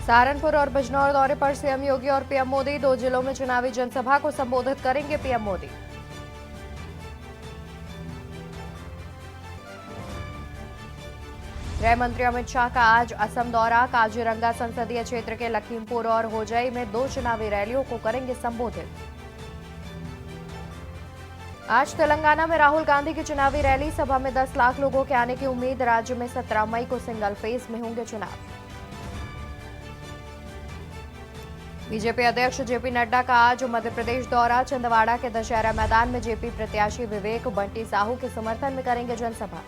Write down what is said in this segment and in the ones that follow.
सहारनपुर और बिजनौर दौरे पर सीएम योगी और पीएम मोदी। 2 जिलों में चुनावी जनसभा को संबोधित करेंगे पीएम मोदी। गृह मंत्री अमित शाह का आज असम दौरा। काजीरंगा संसदीय क्षेत्र के लखीमपुर और होजई में 2 चुनावी रैलियों को करेंगे संबोधित। आज तेलंगाना में राहुल गांधी की चुनावी रैली। सभा में 10 लाख लोगों के आने की उम्मीद। राज्य में 17 मई को सिंगल फेज में होंगे चुनाव। बीजेपी अध्यक्ष जेपी नड्डा का आज मध्य प्रदेश दौरा। छिंदवाड़ा के दशहरा मैदान में जेपी प्रत्याशी विवेक बंटी साहू के समर्थन में करेंगे जनसभा।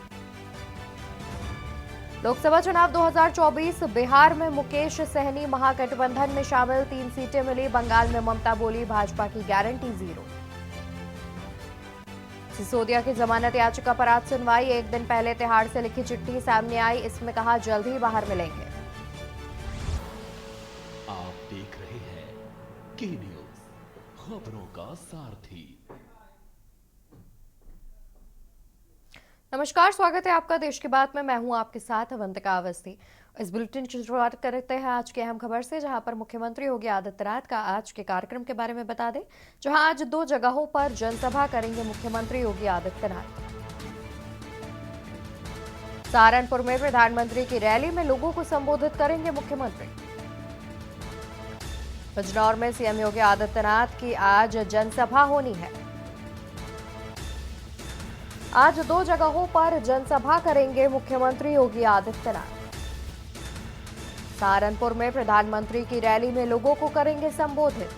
लोकसभा चुनाव 2024 बिहार में मुकेश सहनी महागठबंधन में शामिल। 3 सीटें मिली। बंगाल में ममता बोली भाजपा की गारंटी जीरो। सिसोदिया की जमानत याचिका पर आज सुनवाई। एक दिन पहले तिहाड़ से लिखी चिट्ठी सामने आई। इसमें कहा जल्द ही बाहर मिलेंगे। आप देख रहे हैं के न्यूज, खबरों का सारथी। नमस्कार, स्वागत है आपका देश की बात में। मैं हूं आपके साथ अवंतिका अवस्थी। इस बुलेटिन की शुरुआत करते हैं आज की अहम खबर से, जहां पर मुख्यमंत्री योगी आदित्यनाथ का आज के कार्यक्रम के बारे में बता दें। जहां आज 2 जगहों पर जनसभा करेंगे मुख्यमंत्री योगी आदित्यनाथ। सहारनपुर में प्रधानमंत्री की रैली में लोगों को संबोधित करेंगे मुख्यमंत्री। बिजनौर में सीएम योगी आदित्यनाथ की आज जनसभा होनी है। आज 2 जगहों पर जनसभा करेंगे मुख्यमंत्री योगी आदित्यनाथ। सहारनपुर में प्रधानमंत्री की रैली में लोगों को करेंगे संबोधित।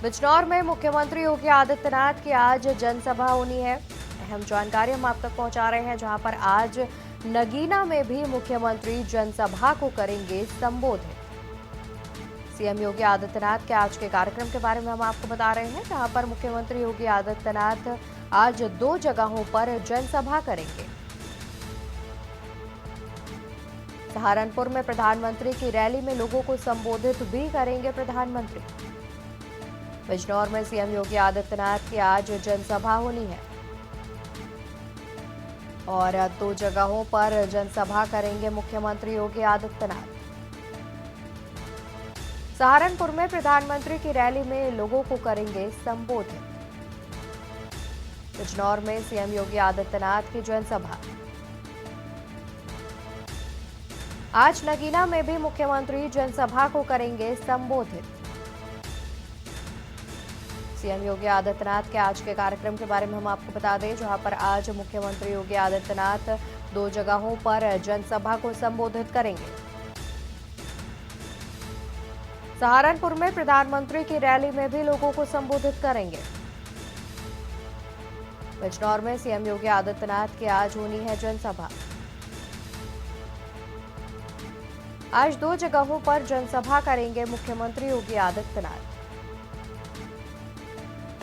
बिजनौर में मुख्यमंत्री योगी आदित्यनाथ की आज जनसभा होनी है। अहम जानकारी हम आप तक पहुंचा रहे हैं, जहां पर आज नगीना में भी मुख्यमंत्री जनसभा को करेंगे संबोधित। सीएम योगी आदित्यनाथ के आज के कार्यक्रम के बारे में हम आपको बता रहे हैं, जहां पर मुख्यमंत्री योगी आदित्यनाथ आज 2 जगहों पर जनसभा करेंगे। सहारनपुर में प्रधानमंत्री की रैली में लोगों को संबोधित भी करेंगे प्रधानमंत्री। बिजनौर में सीएम योगी आदित्यनाथ की आज जनसभा होनी है और 2 जगहों पर जनसभा करेंगे मुख्यमंत्री योगी आदित्यनाथ। सहारनपुर में प्रधानमंत्री की रैली में लोगों को करेंगे संबोधित। बिजनौर में सीएम योगी आदित्यनाथ की जनसभा। आज नगीना में भी मुख्यमंत्री जनसभा को करेंगे संबोधित। सीएम योगी आदित्यनाथ के आज के कार्यक्रम के बारे में हम आपको बता दें, जहां पर आज मुख्यमंत्री योगी आदित्यनाथ 2 जगहों पर जनसभा को संबोधित करेंगे। सहारनपुर में प्रधानमंत्री की रैली में भी लोगों को संबोधित करेंगे। बिजनौर में सीएम योगी आदित्यनाथ की आज होनी है जनसभा। आज 2 जगहों पर जनसभा करेंगे मुख्यमंत्री योगी आदित्यनाथ।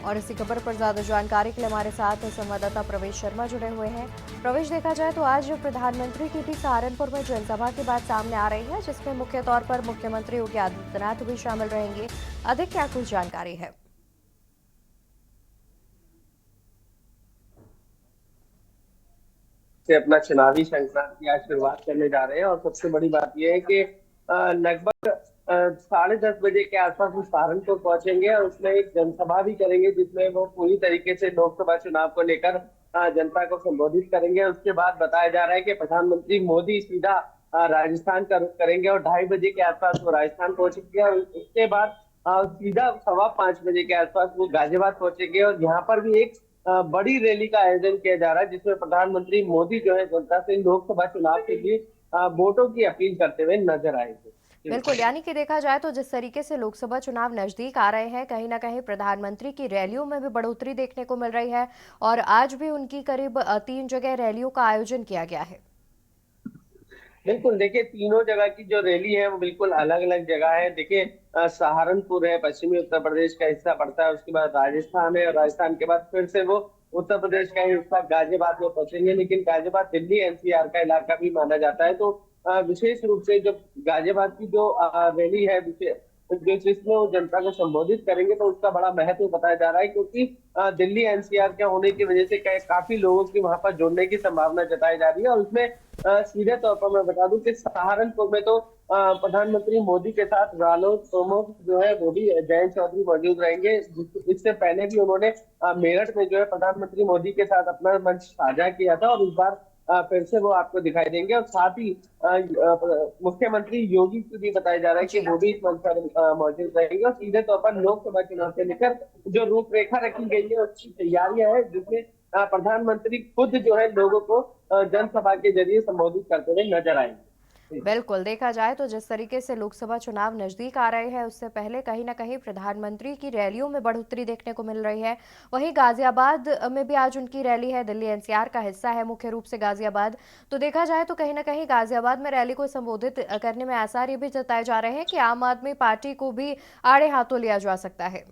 और इसी खबर पर ज्यादा जानकारी के लिए हमारे साथ संवाददाता प्रवेश शर्मा जुड़े हुए हैं। प्रवेश, देखा जाए तो आज प्रधानमंत्री की भी सहारनपुर में जनसभा की बात सामने आ रही है, जिसमें मुख्य तौर पर मुख्यमंत्री योगी आदित्यनाथ भी शामिल रहेंगे। अधिक क्या कुछ जानकारी है? से अपना चुनावी संक्रांत की आज शुरुआत करने जा रहे हैं और सबसे बड़ी बात यह है कि लगभग 10:30 बजे के आसपास वो सहारनपुर पहुंचेंगे और उसमें एक जनसभा भी करेंगे, जिसमें वो पूरी तरीके से लोकसभा चुनाव को लेकर जनता को संबोधित करेंगे। उसके बाद बताया जा रहा है कि प्रधानमंत्री मोदी सीधा राजस्थान का रुख करेंगे और 2:30 बजे के आसपास वो राजस्थान पहुंचेंगे और उसके बाद सीधा 5:15 बजे के आसपास वो गाजियाबाद पहुंचेंगे और यहाँ पर भी एक बड़ी रैली का आयोजन किया जा रहा है, जिसमें प्रधानमंत्री मोदी जो है जनता से लोकसभा चुनाव के लिए वोटों की अपील करते हुए नजर आएंगे। बिल्कुल, यानी कि देखा जाए तो जिस तरीके से लोकसभा चुनाव नजदीक आ रहे हैं, कहीं ना कहीं प्रधानमंत्री की रैलियों में भी बढ़ोतरी देखने को मिल रही है और आज भी उनकी करीब 3 जगह रैलियों का आयोजन किया गया है। बिल्कुल, देखिए तीनों जगह की जो रैली है वो बिल्कुल अलग अलग जगह है। देखिए सहारनपुर है, पश्चिमी उत्तर प्रदेश का हिस्सा पड़ता है, उसके बाद राजस्थान है और राजस्थान के बाद फिर से वो उत्तर प्रदेश का हिस्सा गाजियाबाद में पहुंचेंगे। लेकिन गाजियाबाद दिल्ली एनसीआर का इलाका भी माना जाता है, तो विशेष रूप से जो गाजियाबाद की जो रैली है जिसमें वो जनता को संबोधित करेंगे, तो उसका बड़ा महत्व बताया जा रहा है, क्योंकि दिल्ली एनसीआर के होने की वजह से काफी लोगों की वहां पर जुड़ने की संभावना जताई जा रही है। और उसमें सीधे तौर पर मैं बता दूं कि सहारनपुर में तो प्रधानमंत्री मोदी के साथ रालोद प्रमुख जो है वो भी जयंत चौधरी मौजूद रहेंगे। इससे पहले भी उन्होंने मेरठ में जो है प्रधानमंत्री मोदी के साथ अपना मंच साझा किया था, और इस बार फिर से वो आपको दिखाई देंगे। और साथ ही मुख्यमंत्री योगी को भी बताया जा रहा है कि जी। वो भी इस मंच पर मौजूद रहेंगे। और सीधे तौर पर लोकसभा चुनाव से लेकर जो रूपरेखा रखी गई है उसकी तैयारियां है, जिसमें प्रधानमंत्री खुद जो है लोगों को जनसभा के जरिए संबोधित करते हुए नजर आएंगे। बिल्कुल, देखा जाए तो जिस तरीके से लोकसभा चुनाव नजदीक आ रहे हैं, उससे पहले कहीं ना कहीं प्रधानमंत्री की रैलियों में बढ़ोतरी देखने को मिल रही है। वहीं गाजियाबाद में भी आज उनकी रैली है। दिल्ली एनसीआर का हिस्सा है मुख्य रूप से गाजियाबाद। तो देखा जाए तो कहीं ना कहीं गाजियाबाद में रैली को संबोधित करने में आसार ये भी जताए जा रहे हैं कि आम आदमी पार्टी को भी आड़े हाथों लिया जा सकता है।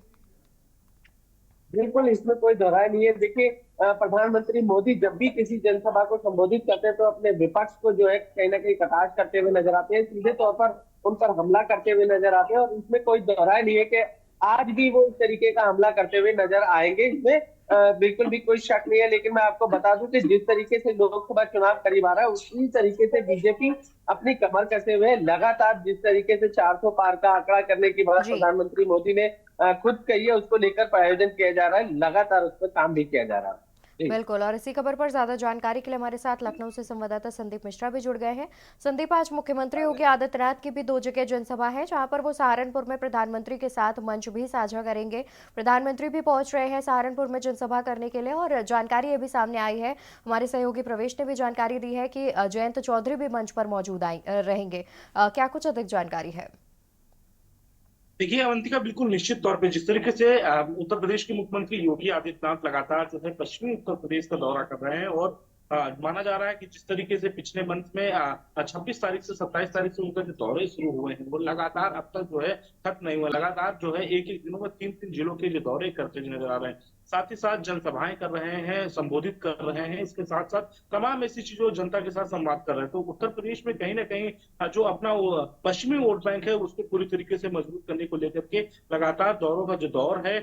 बिल्कुल, इसमें कोई दोहराय नहीं है। देखिए, प्रधानमंत्री मोदी जब भी किसी जनसभा को संबोधित करते हैं तो अपने विपक्ष को जो है कहीं ना कहीं कटाक्ष करते हुए नजर आते हैं, सीधे तौर पर उन पर हमला करते हुए नजर आते हैं। और इसमें कोई दोहराय नहीं है कि आज भी वो इस तरीके का हमला करते हुए नजर आएंगे, इसमें बिल्कुल भी कोई शक नहीं है। लेकिन मैं आपको बता दूं कि जिस तरीके से लोकसभा चुनाव करीब आ रहा है, उसी तरीके से बीजेपी अपनी कमर कसे हुए लगातार, जिस तरीके से 400 पार का आंकड़ा करने की बात जी। प्रधानमंत्री मोदी ने खुद कही है, उसको लेकर आयोजन किया जा रहा है, लगातार उस पर काम भी किया जा रहा है। जी। बिल्कुल, और इसी खबर पर ज्यादा जानकारी के लिए हमारे साथ लखनऊ से संवाददाता संदीप मिश्रा भी जुड़ गए हैं। संदीप, आज मुख्यमंत्री योगी आदित्यनाथ की भी दो जगह जनसभा है, जहां पर वो सहारनपुर में प्रधानमंत्री के साथ मंच भी साझा करेंगे। प्रधानमंत्री भी पहुंच रहे हैं सहारनपुर में जनसभा करने के लिए, और जानकारी ये भी सामने आई है, हमारे सहयोगी प्रवेश ने भी जानकारी दी है कि जयंत चौधरी भी मंच पर मौजूद रहेंगे। क्या कुछ अधिक जानकारी है? देखिए अवंतिका, बिल्कुल निश्चित तौर पे जिस तरीके से उत्तर प्रदेश के मुख्यमंत्री योगी आदित्यनाथ लगातार जो है पश्चिमी उत्तर प्रदेश का दौरा कर रहे हैं, और माना जा रहा है कि जिस तरीके से पिछले मंथ में 26 तारीख से 27 तारीख से उनका जो दौरे शुरू हुए हैं वो लगातार अब तक जो है खत्म नहीं हुआ। लगातार जो है एक एक दिनों में 3-3 जिलों के जो दौरे करते हुए नजर आ रहे हैं, साथ ही साथ जनसभाएं कर रहे हैं, संबोधित कर रहे हैं। इसके साथ साथ तमाम ऐसी चीजों जनता के साथ संवाद कर रहे हैं। तो उत्तर प्रदेश में कहीं ना कहीं जो अपना पश्चिमी वोट बैंक है उसको पूरी तरीके से मजबूत करने को लेकर के लगातार दौरों का जो दौर है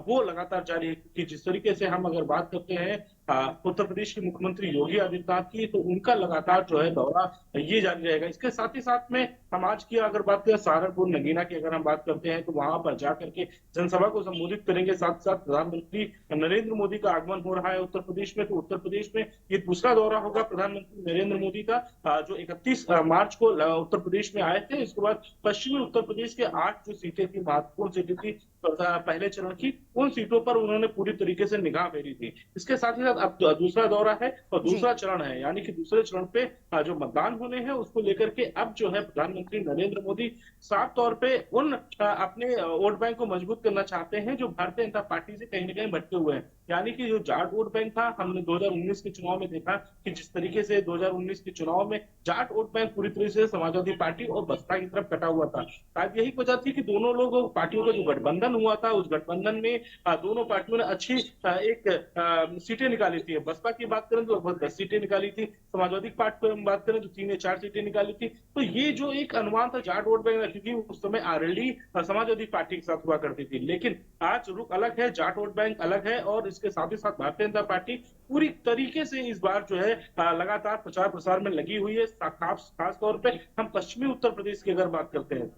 वो लगातार जारी है। क्योंकि जिस तरीके से हम अगर बात करते हैं उत्तर प्रदेश के मुख्यमंत्री योगी आदित्यनाथ की, तो उनका लगातार जो है दौरा ये जारी रहेगा। इसके साथ ही साथ में हम आज की अगर बात करें सहारनपुर नगीना की अगर हम बात करते हैं, तो वहां पर जाकर के जनसभा को संबोधित करेंगे। साथ साथ प्रधानमंत्री नरेंद्र मोदी का आगमन हो रहा है उत्तर प्रदेश में, तो उत्तर प्रदेश में ये दूसरा दौरा होगा प्रधानमंत्री नरेंद्र मोदी का। जो 31 मार्च को उत्तर प्रदेश में आए थे, इसके बाद पश्चिमी उत्तर प्रदेश के 8 जो सीटें थी, महत्वपूर्ण सीटें थी पहले चरण की, उन सीटों पर उन्होंने पूरी तरीके से निगाह फेरी थी। इसके साथ ही साथ अब दूसरा दौरा है और दूसरा चरण है, यानी कि दूसरे चरण पे जो मतदान होने हैं उसको लेकर के अब जो है प्रधानमंत्री नरेंद्र मोदी साफ तौर पे उन अपने वोट बैंक को मजबूत करना चाहते हैं जो भारतीय जनता पार्टी से कहीं ना कहीं भटके हुए हैं। यानी कि जो जाट वोट बैंक था, हमने 2019 के चुनाव में देखा कि जिस तरीके से 2019 के चुनाव में जाट वोट बैंक पूरी तरीके से समाजवादी पार्टी और बसपा की तरफ कटा हुआ था। शायद यही वजह थी कि दोनों लोगों पार्टियों का जो गठबंधन हुआ था, उस गठबंधन में दोनों पार्टियों ने अच्छी एक सीटें निकाली थी। बसपा की बात करें तो लगभग 10 सीटें निकाली थी, समाजवादी पार्टी की बात करें तो 3 या 4 सीटें निकाली थी। तो ये जो एक अनुमान था जाट वोट बैंक, क्योंकि उस समय आरएलडी समाजवादी पार्टी के साथ हुआ करती थी, लेकिन आज रुख अलग है, जाट वोट बैंक अलग है। और इसके साथ ही साथ भारतीय जनता पार्टी पूरी तरीके से इस बार जो है लगातार प्रचार प्रसार में लगी हुई है। खास तौर पे हम पश्चिमी उत्तर प्रदेश की अगर बात करते हैं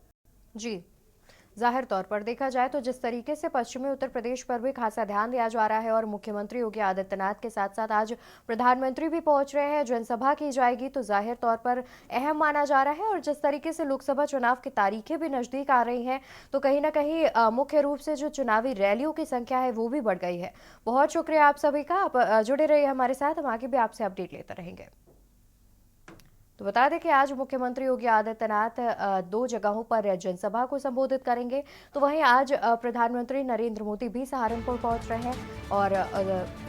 जी, जाहिर तौर पर देखा जाए तो जिस तरीके से पश्चिमी उत्तर प्रदेश पर भी खासा ध्यान दिया जा रहा है, और मुख्यमंत्री योगी आदित्यनाथ के साथ साथ आज प्रधानमंत्री भी पहुंच रहे हैं, जनसभा की जाएगी, तो जाहिर तौर पर अहम माना जा रहा है। और जिस तरीके से लोकसभा चुनाव की तारीखें भी नजदीक आ रही हैं, तो कहीं ना कहीं मुख्य रूप से जो चुनावी रैलियों की संख्या है वो भी बढ़ गई है। बहुत शुक्रिया आप सभी का, आप जुड़े रहिए हमारे साथ, हम आगे भी आपसे अपडेट लेते रहेंगे। तो बता दें कि आज मुख्यमंत्री योगी आदित्यनाथ 2 जगहों पर जनसभा को संबोधित करेंगे, तो वहीं आज प्रधानमंत्री नरेंद्र मोदी भी सहारनपुर पहुंच रहे हैं। और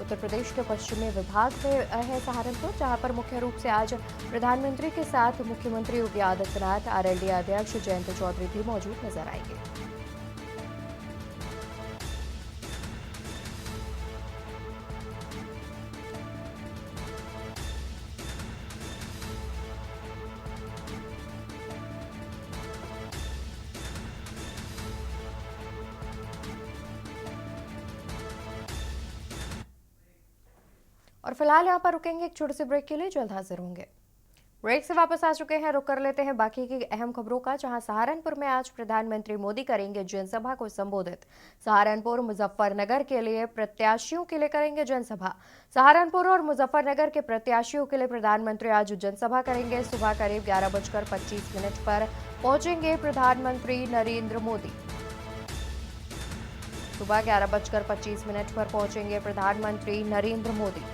उत्तर प्रदेश के पश्चिमी विभाग में है सहारनपुर, जहां पर मुख्य रूप से आज प्रधानमंत्री के साथ मुख्यमंत्री योगी आदित्यनाथ, आरएलडी अध्यक्ष जयंत चौधरी भी मौजूद नजर आएंगे। फिलहाल यहाँ पर रुकेंगे एक छोटे से ब्रेक के लिए, जल्द हाजिर होंगे। ब्रेक से वापस आ चुके हैं, रुक कर लेते हैं बाकी की अहम खबरों का, जहां सहारनपुर में आज प्रधानमंत्री मोदी करेंगे जनसभा को संबोधित। सहारनपुर मुजफ्फरनगर के लिए प्रत्याशियों के लिए करेंगे जनसभा। सहारनपुर और मुजफ्फरनगर के प्रत्याशियों के लिए प्रधानमंत्री आज जनसभा करेंगे। सुबह करीब 11:25 पर पहुंचेंगे प्रधानमंत्री नरेंद्र मोदी। सुबह 11:25 पर पहुंचेंगे प्रधानमंत्री नरेंद्र मोदी।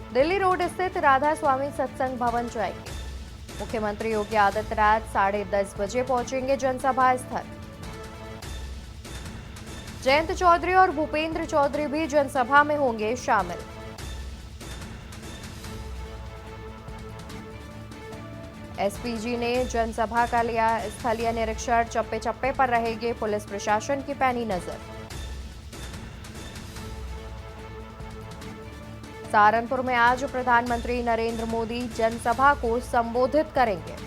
दिल्ली रोड स्थित राधा स्वामी सत्संग भवन जाएंगे। मुख्यमंत्री योगी आदित्यनाथ 10:30 बजे पहुंचेंगे जनसभा स्थल। जयंत चौधरी और भूपेंद्र चौधरी भी जनसभा में होंगे शामिल। एसपीजी ने जनसभा का लिया स्थलीय निरीक्षण। चप्पे चप्पे पर रहेगी पुलिस प्रशासन की पैनी नजर। सहारनपुर में आज प्रधानमंत्री नरेंद्र मोदी जनसभा को संबोधित करेंगे।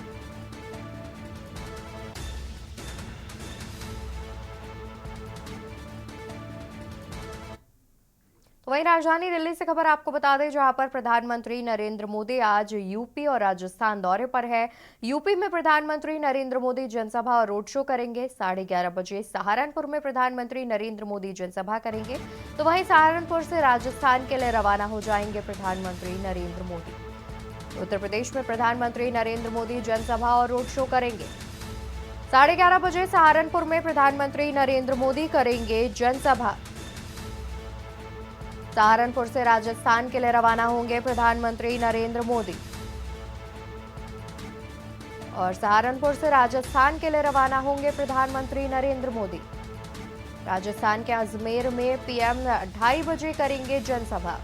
तो वहीं राजधानी दिल्ली से खबर आपको बता दें, जहां पर प्रधानमंत्री नरेंद्र मोदी आज यूपी और राजस्थान दौरे पर है। यूपी में प्रधानमंत्री नरेंद्र मोदी जनसभा और रोड शो करेंगे। 11:30 बजे सहारनपुर में प्रधानमंत्री नरेंद्र मोदी जनसभा करेंगे। तो वहीं सहारनपुर से राजस्थान के लिए रवाना हो जाएंगे प्रधानमंत्री नरेंद्र मोदी। उत्तर प्रदेश में प्रधानमंत्री नरेंद्र मोदी जनसभा और रोड शो करेंगे। 11:30 बजे सहारनपुर में प्रधानमंत्री नरेंद्र मोदी करेंगे जनसभा। सहारनपुर से राजस्थान के लिए रवाना होंगे प्रधानमंत्री नरेंद्र मोदी। और सहारनपुर से राजस्थान के लिए रवाना होंगे प्रधानमंत्री नरेंद्र मोदी। राजस्थान के अजमेर में पीएम 2:30 बजे करेंगे जनसभा।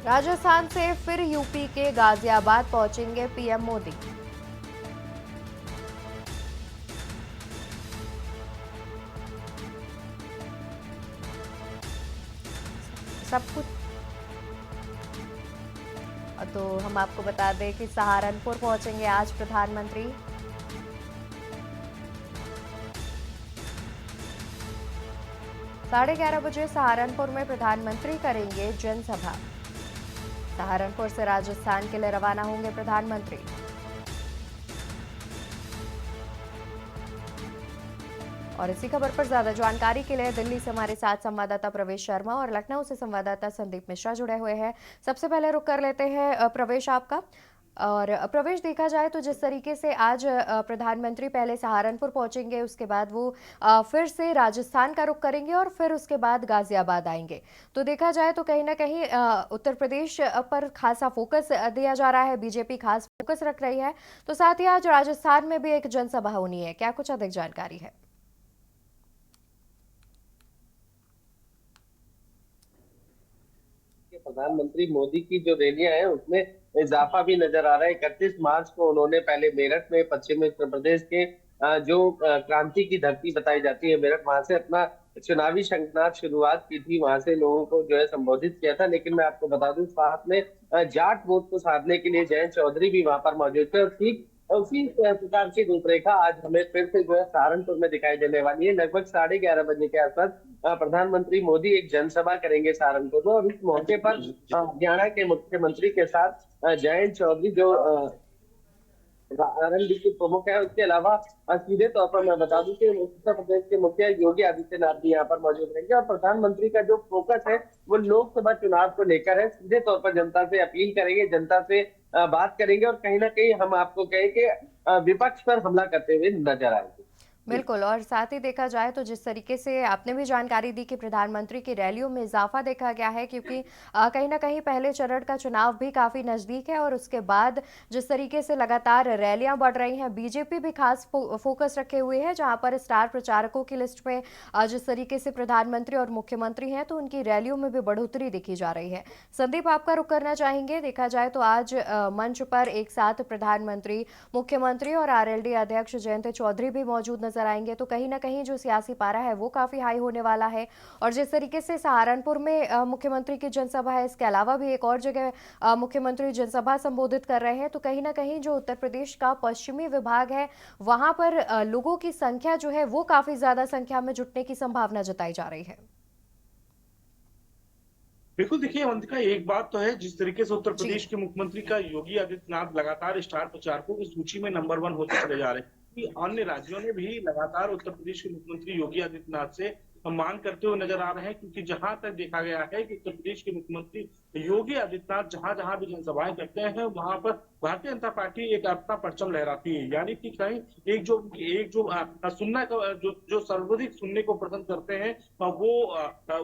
राजस्थान से फिर यूपी के गाजियाबाद पहुंचेंगे पीएम मोदी। सब कुछ तो हम आपको बता दें कि सहारनपुर पहुंचेंगे आज प्रधानमंत्री। साढ़े 11 बजे सहारनपुर में प्रधानमंत्री करेंगे जनसभा। सहारनपुर से राजस्थान के लिए रवाना होंगे प्रधानमंत्री। और इसी खबर पर ज्यादा जानकारी के लिए दिल्ली से हमारे साथ संवाददाता प्रवेश शर्मा और लखनऊ से संवाददाता संदीप मिश्रा जुड़े हुए हैं। सबसे पहले रुक कर लेते हैं प्रवेश आपका। और प्रवेश, देखा जाए तो जिस तरीके से आज प्रधानमंत्री पहले सहारनपुर पहुंचेंगे, उसके बाद वो फिर से राजस्थान का रुख करेंगे और फिर उसके बाद गाजियाबाद आएंगे, तो देखा जाए तो कहीं ना कहीं उत्तर प्रदेश पर खासा फोकस दिया जा रहा है, बीजेपी खास फोकस रख रही है। तो साथ ही आज राजस्थान में भी एक जनसभा होनी है, क्या कुछ अधिक जानकारी है? प्रधानमंत्री मोदी की जो रैलियां हैं उसमें इजाफा भी नजर आ रहा है। 31 मार्च को उन्होंने पहले मेरठ में, पश्चिमी उत्तर प्रदेश के जो क्रांति की धरती बताई जाती है मेरठ, वहां से अपना चुनावी शंखनाद शुरुआत की थी, वहां से लोगों को जो है संबोधित किया था। लेकिन मैं आपको बता दूं, साथ में जाट वोट को साधने के लिए जयंत चौधरी भी वहां पर मौजूद थे। और ठीक उसी प्रकार की रूपरेखा आज हमें फिर से जो है सहारनपुर में दिखाई देने वाली है। लगभग 11:30 बजे के आसपास प्रधानमंत्री मोदी एक जनसभा करेंगे सहारनपुर में, और इस मौके पर हरियाणा के मुख्यमंत्री के साथ जयंत चौधरी जो रणनीति प्रमुख है, उसके अलावा सीधे तौर पर मैं बता दूं कि उत्तर प्रदेश के मुखिया योगी आदित्यनाथ भी यहाँ पर मौजूद रहेंगे। और प्रधानमंत्री का जो फोकस है वो लोकसभा चुनाव को लेकर है। सीधे तौर पर जनता से अपील करेंगे, जनता से बात करेंगे, और कहीं ना कहीं हम आपको कहें कि विपक्ष पर हमला करते हुए नजर आएंगे। बिल्कुल। और साथ ही देखा जाए तो जिस तरीके से आपने भी जानकारी दी कि प्रधानमंत्री की रैलियों में इजाफा देखा गया है, क्योंकि कहीं ना कहीं पहले चरण का चुनाव भी काफ़ी नज़दीक है, और उसके बाद जिस तरीके से लगातार रैलियां बढ़ रही हैं, बीजेपी भी खास फोकस रखे हुए है, जहां पर स्टार प्रचारकों की लिस्ट में जिस तरीके से प्रधानमंत्री और मुख्यमंत्री हैं, तो उनकी रैलियों में भी बढ़ोतरी देखी जा रही है। संदीप, आपका रुख करना चाहेंगे। देखा जाए तो आज मंच पर एक साथ प्रधानमंत्री, मुख्यमंत्री और आरएलडी अध्यक्ष जयंत चौधरी भी मौजूद नजर आएंगे, तो कहीं ना कहीं जो सियासी पारा है वो काफी हाई होने वाला है। और जिस तरीके से सहारनपुर में मुख्यमंत्री की जनसभा है, इसके अलावा भी एक और जगह मुख्यमंत्री जनसभा संबोधित कर रहे हैं, तो कहीं ना कहीं जो उत्तर प्रदेश का पश्चिमी विभाग है, वहां पर लोगों की संख्या जो है वो काफी ज्यादा संख्या में जुटने की संभावना जताई जा रही है। बिल्कुल देखिए अवंतिका, एक बात तो है, जिस तरीके से उत्तर जी। प्रदेश के मुख्यमंत्री का योगी आदित्यनाथ लगातार स्टार प्रचारकों की सूची में नंबर वन होते चले जा रहे हैं, कि अन्य राज्यों ने भी लगातार उत्तर प्रदेश के मुख्यमंत्री योगी आदित्यनाथ से मांग करते हुए नजर आ रहे हैं, क्योंकि जहां तक देखा गया है कि उत्तर प्रदेश के मुख्यमंत्री योगी आदित्यनाथ जहां जहां भी जनसभाएं करते हैं, वहां पर भारतीय जनता पार्टी एक अपना परचम लहराती है। यानी कि कहीं एक जो सुनना का जो सर्वाधिक सुनने को पसंद करते हैं, वो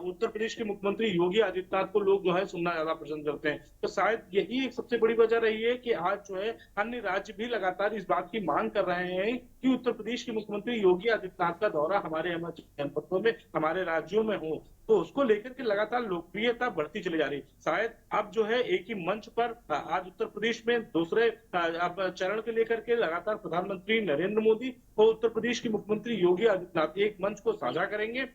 उत्तर प्रदेश के मुख्यमंत्री योगी आदित्यनाथ को लोग जो है सुनना ज्यादा पसंद करते हैं। तो शायद यही एक सबसे बड़ी वजह रही है कि आज जो है अन्य राज्य भी लगातार इस बात की मांग कर रहे हैं कि उत्तर प्रदेश के मुख्यमंत्री योगी आदित्यनाथ का दौरा हमारे जनपदों में, हमारे राज्यों में हो। तो उसको लेकर के लगातार लोकप्रियता बढ़ती चली जा रही है। शायद अब जो है एक ही मंच पर आज उत्तर प्रदेश में दूसरे अब चरण के लेकर के लगातार प्रधानमंत्री नरेंद्र मोदी और उत्तर प्रदेश के मुख्यमंत्री योगी आदित्यनाथ एक मंच को साझा करेंगे।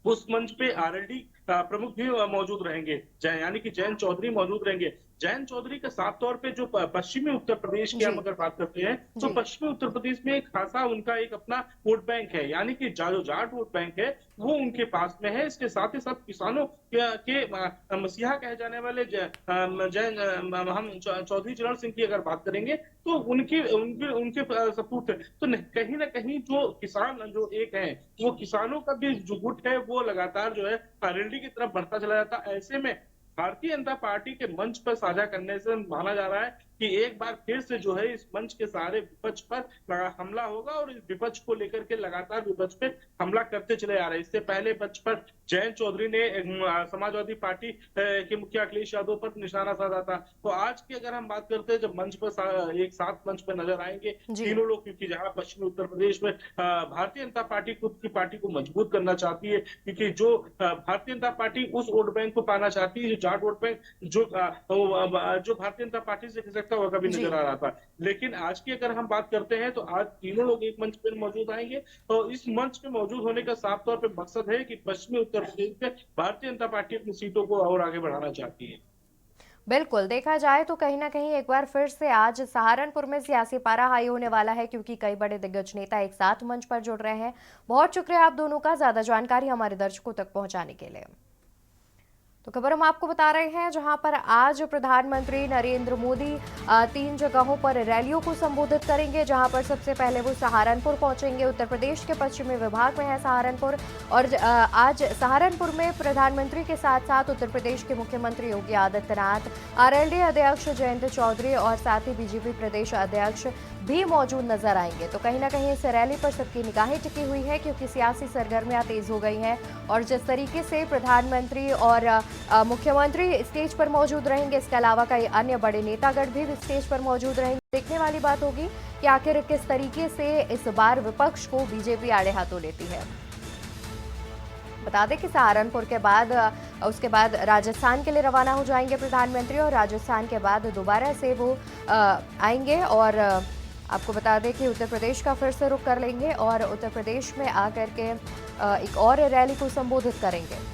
उस मंच पे आरएलडी प्रमुख भी मौजूद रहेंगे, यानी कि जयंत चौधरी मौजूद रहेंगे। जयंत चौधरी के साफ तौर पे जो पश्चिमी उत्तर प्रदेश की जी। हम अगर बात करते हैं, तो जी। पश्चिमी उत्तर प्रदेश में एक खासा उनका एक अपना वोट बैंक है, यानी कि जो जाट वोट बैंक है वो उनके पास में है। इसके साथ ही साथ किसानों के मसीहा कहे जाने वाले हम चौधरी चरण सिंह की अगर बात करेंगे, तो उनके उनके उनके सपूत है। तो कहीं ना कहीं जो किसान जो एक है, वो किसानों का भी जो गुट है वो लगातार जो है आरएलडी की तरफ बढ़ता चला जाता है। ऐसे में भारतीय जनता पार्टी के मंच पर साझा करने से माना जा रहा है कि एक बार फिर से जो है इस मंच के सहारे विपक्ष पर हमला होगा, और इस विपक्ष को लेकर के लगातार विपक्ष पे हमला करते चले आ रहे हैं। इससे पहले मंच पर जयंत चौधरी ने समाजवादी पार्टी के मुखिया अखिलेश यादव पर निशाना साधा था। तो आज की अगर हम बात करते हैं, जब मंच पर एक साथ मंच पर नजर आएंगे जी। तीनों लोग, क्योंकि जहां पश्चिमी उत्तर प्रदेश में भारतीय जनता पार्टी खुद की पार्टी को मजबूत करना चाहती है, क्योंकि जो भारतीय जनता पार्टी उस वोट बैंक को पाना चाहती है, जो जाट वोट बैंक जो भारतीय जनता पार्टी से खिसकता हुआ कभी जी। नजर आ रहा था। लेकिन आज की अगर हम बात करते हैं, तो आज तीनों लोग एक मंच पर मौजूद आएंगे, और इस मंच पे मौजूद होने का साफ तौर पे मकसद है कि पश्चिमी उत्तर प्रदेश में भारतीय जनता पार्टी अपनी सीटों को और आगे बढ़ाना चाहती है। बिल्कुल, देखा जाए तो कहीं ना कहीं एक बार फिर से आज सहारनपुर में सियासी पारा हाई होने वाला है, क्योंकि कई बड़े दिग्गज नेता एक साथ मंच पर जुड़ रहे हैं। बहुत शुक्रिया आप दोनों का ज्यादा जानकारी हमारे दर्शकों तक पहुंचाने के लिए। तो खबर हम आपको बता रहे हैं, जहां पर आज प्रधानमंत्री नरेंद्र मोदी 3 जगहों पर रैलियों को संबोधित करेंगे, जहां पर सबसे पहले वो सहारनपुर पहुंचेंगे। उत्तर प्रदेश के पश्चिमी विभाग में है सहारनपुर, और आज सहारनपुर में प्रधानमंत्री के साथ साथ उत्तर प्रदेश के मुख्यमंत्री योगी आदित्यनाथ, आरएलडी अध्यक्ष जयंत चौधरी और साथ ही बीजेपी प्रदेश अध्यक्ष भी मौजूद नजर आएंगे। तो कहीं ना कहीं इस रैली पर सबकी निगाहें टिकी हुई है, क्योंकि सियासी सरगर्मियां तेज हो गई हैं, और जिस तरीके से प्रधानमंत्री और मुख्यमंत्री स्टेज पर मौजूद रहेंगे, इसके अलावा कई अन्य बड़े नेतागण भी स्टेज पर मौजूद रहेंगे। देखने वाली बात होगी कि आखिर किस तरीके से इस बार विपक्ष को बीजेपी आड़े हाथों लेती है। बता दें कि सहारनपुर के बाद उसके बाद राजस्थान के लिए रवाना हो जाएंगे प्रधानमंत्री, और राजस्थान के बाद दोबारा से वो आएंगे, और आपको बता दें कि उत्तर प्रदेश का फिर से रुख कर लेंगे, और उत्तर प्रदेश में आकर के एक और रैली को संबोधित करेंगे।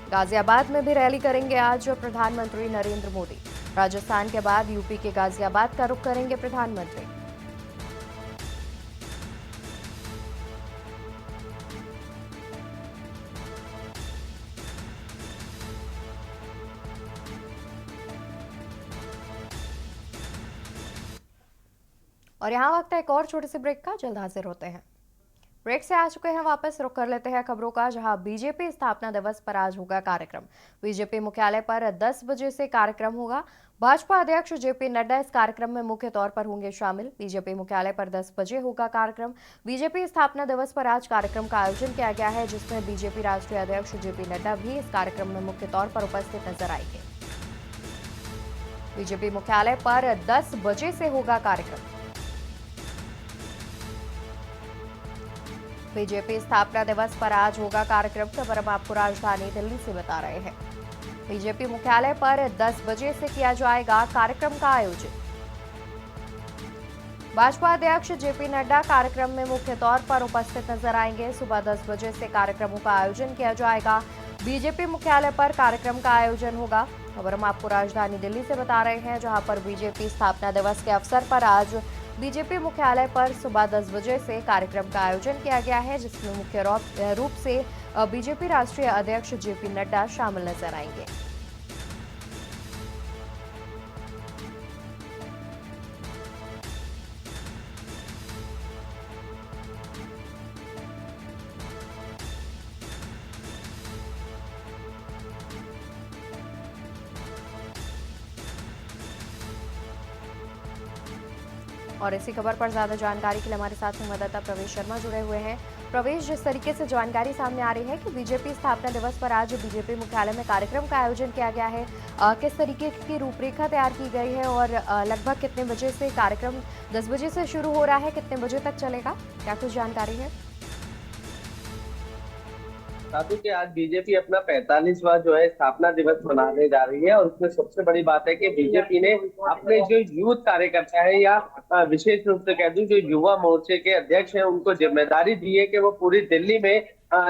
गाजियाबाद में भी रैली करेंगे आज प्रधानमंत्री नरेंद्र मोदी। राजस्थान के बाद यूपी के गाजियाबाद का रुख करेंगे प्रधानमंत्री। और यहाँ वक्त है एक और छोटे से ब्रेक का, जल्द हाजिर होते हैं। ब्रेक से आ चुके हैं वापस, रुक कर लेते हैं खबरों का, जहां बीजेपी स्थापना दिवस पर आज होगा कार्यक्रम। बीजेपी मुख्यालय पर 10 बजे से कार्यक्रम होगा। भाजपा अध्यक्ष जेपी नड्डा इस कार्यक्रम में मुख्य तौर पर होंगे शामिल। बीजेपी मुख्यालय पर 10 बजे होगा कार्यक्रम। बीजेपी स्थापना दिवस पर आज कार्यक्रम का आयोजन किया गया है, जिसमें बीजेपी राष्ट्रीय अध्यक्ष जेपी नड्डा भी इस कार्यक्रम में मुख्य तौर पर उपस्थित नजर आएंगे। बीजेपी मुख्यालय पर 10 बजे से होगा कार्यक्रम। बीजेपी स्थापना दिवस पर आज होगा कार्यक्रम। खबर हम आपको राजधानी दिल्ली से बता रहे हैं। बीजेपी मुख्यालय पर 10 बजे से किया जाएगा कार्यक्रम का आयोजन। भाजपा अध्यक्ष जेपी नड्डा कार्यक्रम में मुख्य तौर पर उपस्थित नजर आएंगे। सुबह 10 बजे से कार्यक्रमों का आयोजन किया जाएगा। बीजेपी मुख्यालय पर कार्यक्रम का आयोजन होगा। खबर हम आपको राजधानी दिल्ली से बता रहे हैं, जहां पर बीजेपी स्थापना दिवस के अवसर पर आज बीजेपी मुख्यालय पर सुबह 10 बजे से कार्यक्रम का आयोजन किया गया है, जिसमें मुख्य रूप से बीजेपी राष्ट्रीय अध्यक्ष जेपी नड्डा शामिल नजर आएंगे। और इसी खबर पर ज्यादा जानकारी के लिए हमारे साथ संवाददाता प्रवेश शर्मा जुड़े हुए हैं। प्रवेश, जिस तरीके से जानकारी सामने आ रही है कि बीजेपी स्थापना दिवस पर आज बीजेपी मुख्यालय में कार्यक्रम का आयोजन किया गया है, किस तरीके की रूपरेखा तैयार की गई है और लगभग कितने बजे से कार्यक्रम 10 बजे से शुरू हो रहा है, कितने बजे तक चलेगा, क्या कुछ जानकारी है? साधु के आज बीजेपी अपना 45वां जो है स्थापना दिवस मनाने जा रही है और उसमें सबसे बड़ी बात है कि बीजेपी ने अपने जो यूथ कार्यकर्ता है या विशेष रूप से कह दूं जो युवा मोर्चे के अध्यक्ष हैं उनको जिम्मेदारी दी है कि वो पूरी दिल्ली में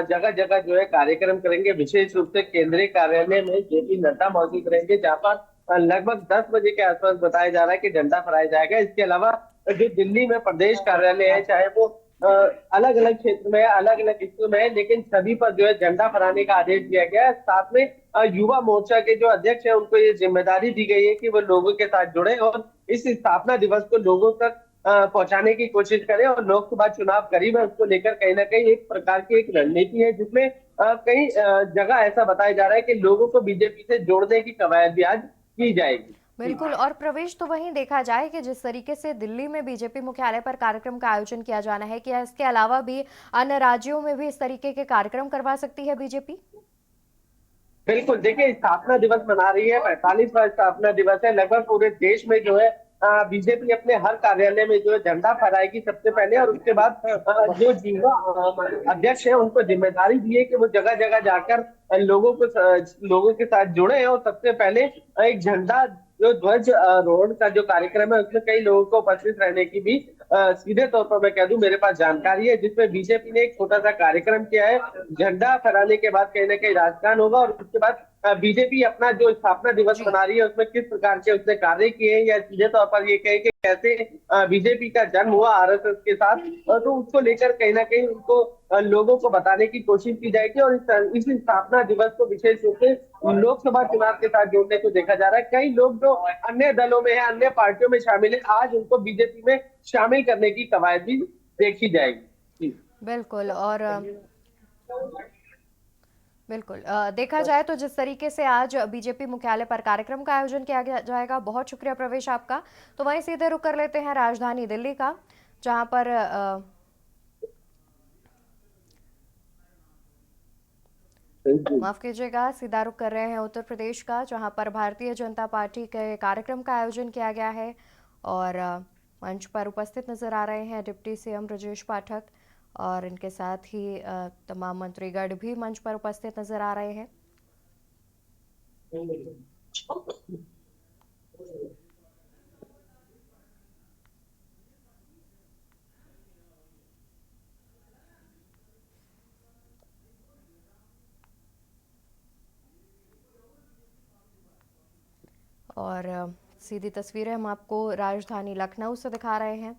जगह जगह जो है कार्यक्रम करेंगे। विशेष रूप से केंद्रीय कार्यालय में जेपी नड्डा मौजूद रहेंगे जहाँ पर लगभग 10 बजे के आसपास बताया जा रहा है कि झंडा फहराया जाएगा। इसके अलावा जो दिल्ली में प्रदेश कार्यालय है, चाहे वो अलग अलग क्षेत्र में अलग अलग हिस्सों में है, लेकिन सभी पर जो है झंडा फहराने का आदेश दिया गया है। साथ में युवा मोर्चा के जो अध्यक्ष है उनको ये जिम्मेदारी दी गई है कि वो लोगों के साथ जुड़े और इस स्थापना दिवस को लोगों तक पहुंचाने की कोशिश करें। और लोकसभा चुनाव करीब है, उसको लेकर कहीं ना कहीं एक प्रकार की एक रणनीति है जिसमें कई जगह ऐसा बताया जा रहा है कि लोगों को बीजेपी से जोड़ने की कवायद भी आज की जाएगी। बिल्कुल। और प्रवेश, तो वहीं देखा जाए कि जिस तरीके से दिल्ली में बीजेपी मुख्यालय पर कार्यक्रम का आयोजन किया जाना है, क्या इसके अलावा भी अन्य राज्यों में भी इस तरीके के कार्यक्रम करवा सकती है बीजेपी? बिल्कुल, देखिए स्थापना दिवस मना रही है, 45वां स्थापना दिवस है। लगभग पूरे देश में जो है बीजेपी अपने हर कार्यालय में जो है झंडा फहराएगी सबसे पहले और उसके बाद जो युवा अध्यक्ष है उनको जिम्मेदारी दी है कि वो जगह जगह जाकर लोगों के साथ जुड़े और सबसे पहले एक झंडा जो ध्वज आरोहण का जो कार्यक्रम है उसमें कई लोगों को उपस्थित रहने की भी सीधे तौर पर मैं कह दूं मेरे पास जानकारी है, जिसमें बीजेपी ने एक छोटा सा कार्यक्रम किया है। झंडा फहराने के बाद कहीं ना कहीं राजगान होगा और उसके बाद बीजेपी अपना जो स्थापना दिवस जी। मना रही है उसमें किस प्रकार के उसने कार्य किए हैं या सीधे तौर पर ये कहे कि कैसे बीजेपी का जन्म हुआ आरएसएस के साथ, तो उसको लेकर कहीं ना कहीं उनको लोगों को बताने की कोशिश की जाएगी। और इस स्थापना दिवस को विशेष रूप से लोकसभा चुनाव के साथ जोड़ने को देखा जा रहा है। कई लोग जो अन्य दलों में है, अन्य पार्टियों में शामिल है, आज उनको बीजेपी में शामिल करने की कवायद भी देखी जाएगी। बिल्कुल। और बिल्कुल देखा जाए तो जिस तरीके से आज बीजेपी मुख्यालय पर कार्यक्रम का आयोजन किया जाएगा, बहुत शुक्रिया प्रवेश आपका। तो वहीं सीधे रुक कर लेते हैं राजधानी दिल्ली का, जहां पर माफ कीजिएगा, सीधा रुख कर रहे हैं उत्तर प्रदेश का, जहां पर भारतीय जनता पार्टी के कार्यक्रम का आयोजन किया गया है और मंच पर उपस्थित नजर आ रहे हैं डिप्टी सीएम ब्रजेश पाठक और इनके साथ ही तमाम मंत्रीगण भी मंच पर उपस्थित नजर आ रहे हैं। और सीधी तस्वीरें हम आपको राजधानी लखनऊ से दिखा रहे हैं,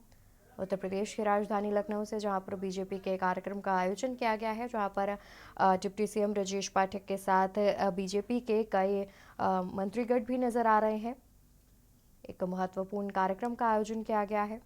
उत्तर प्रदेश की राजधानी लखनऊ से, जहां पर बीजेपी के कार्यक्रम का आयोजन किया गया है, जहां पर डिप्टी सीएम ब्रजेश पाठक के साथ बीजेपी के कई मंत्रीगण भी नजर आ रहे हैं। एक महत्वपूर्ण कार्यक्रम का आयोजन किया गया है।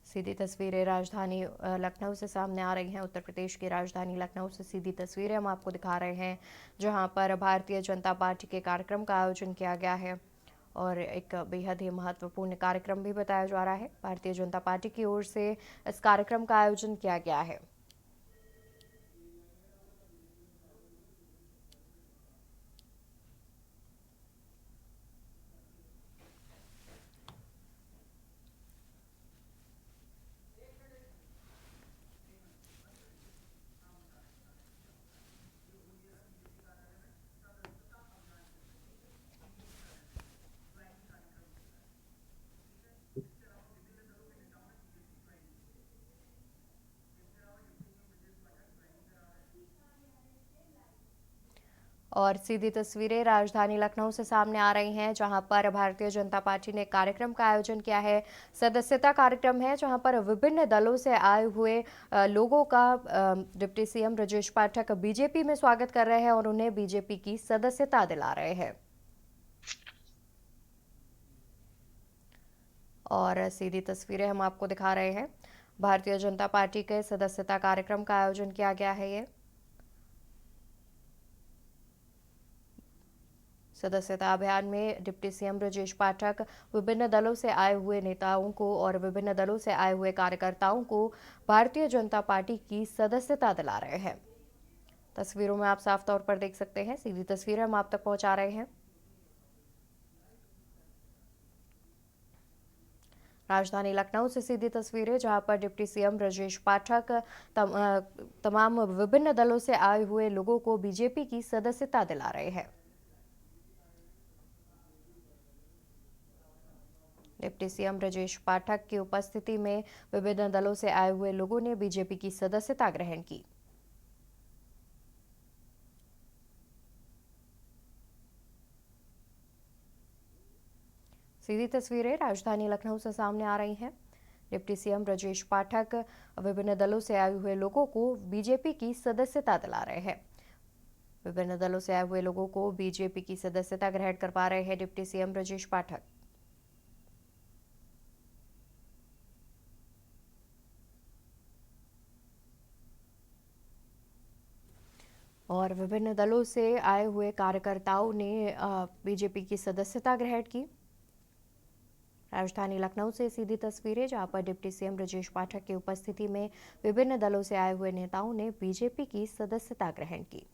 सीधी तस्वीरें राजधानी लखनऊ से सामने आ रही हैं। उत्तर प्रदेश की राजधानी लखनऊ से सीधी तस्वीरें हम आपको दिखा रहे हैं, जहां पर भारतीय जनता पार्टी के कार्यक्रम का आयोजन किया गया है और एक बेहद ही महत्वपूर्ण कार्यक्रम भी बताया जा रहा है। भारतीय जनता पार्टी की ओर से इस कार्यक्रम का आयोजन किया गया है। और सीधी तस्वीरें राजधानी लखनऊ से सामने आ रही हैं, जहां पर भारतीय जनता पार्टी ने कार्यक्रम का आयोजन किया है। सदस्यता कार्यक्रम है, जहां पर विभिन्न दलों से आए हुए लोगों का deputy CM Brajesh Pathak BJP में स्वागत कर रहे हैं और उन्हें बीजेपी की सदस्यता दिला रहे हैं। और सीधी तस्वीरें हम आपको दिखा रहे हैं। भारतीय जनता पार्टी के सदस्यता कार्यक्रम का आयोजन किया गया है। ये सदस्यता अभियान में डिप्टी सीएम ब्रजेश पाठक विभिन्न दलों से आए हुए नेताओं को और विभिन्न दलों से आए हुए कार्यकर्ताओं को भारतीय जनता पार्टी की सदस्यता दिला रहे हैं। तस्वीरों में आप साफ तौर पर देख सकते हैं, सीधी तस्वीरें हम आप तक पहुंचा रहे हैं। राजधानी लखनऊ से सीधी तस्वीरें, जहां पर डिप्टी सीएम ब्रजेश पाठक तमाम विभिन्न दलों से आए हुए लोगों को बीजेपी की सदस्यता दिला रहे हैं। डिप्टी सीएम ब्रजेश पाठक की उपस्थिति में विभिन्न दलों से आए हुए लोगों ने बीजेपी की सदस्यता ग्रहण की। सीधी तस्वीरें राजधानी लखनऊ से सामने आ रही हैं। डिप्टी सीएम ब्रजेश पाठक विभिन्न दलों से आए हुए लोगों को बीजेपी की सदस्यता दिला रहे हैं। विभिन्न दलों से आए हुए लोगों को बीजेपी की सदस्यता ग्रहण करवा रहे हैं डिप्टी सीएम ब्रजेश पाठक। और विभिन्न दलों से आए हुए कार्यकर्ताओं ने बीजेपी की सदस्यता ग्रहण की। राजधानी लखनऊ से सीधी तस्वीरें, जहां पर डिप्टी सीएम ब्रजेश पाठक की उपस्थिति में विभिन्न दलों से आए हुए नेताओं ने बीजेपी की सदस्यता ग्रहण की।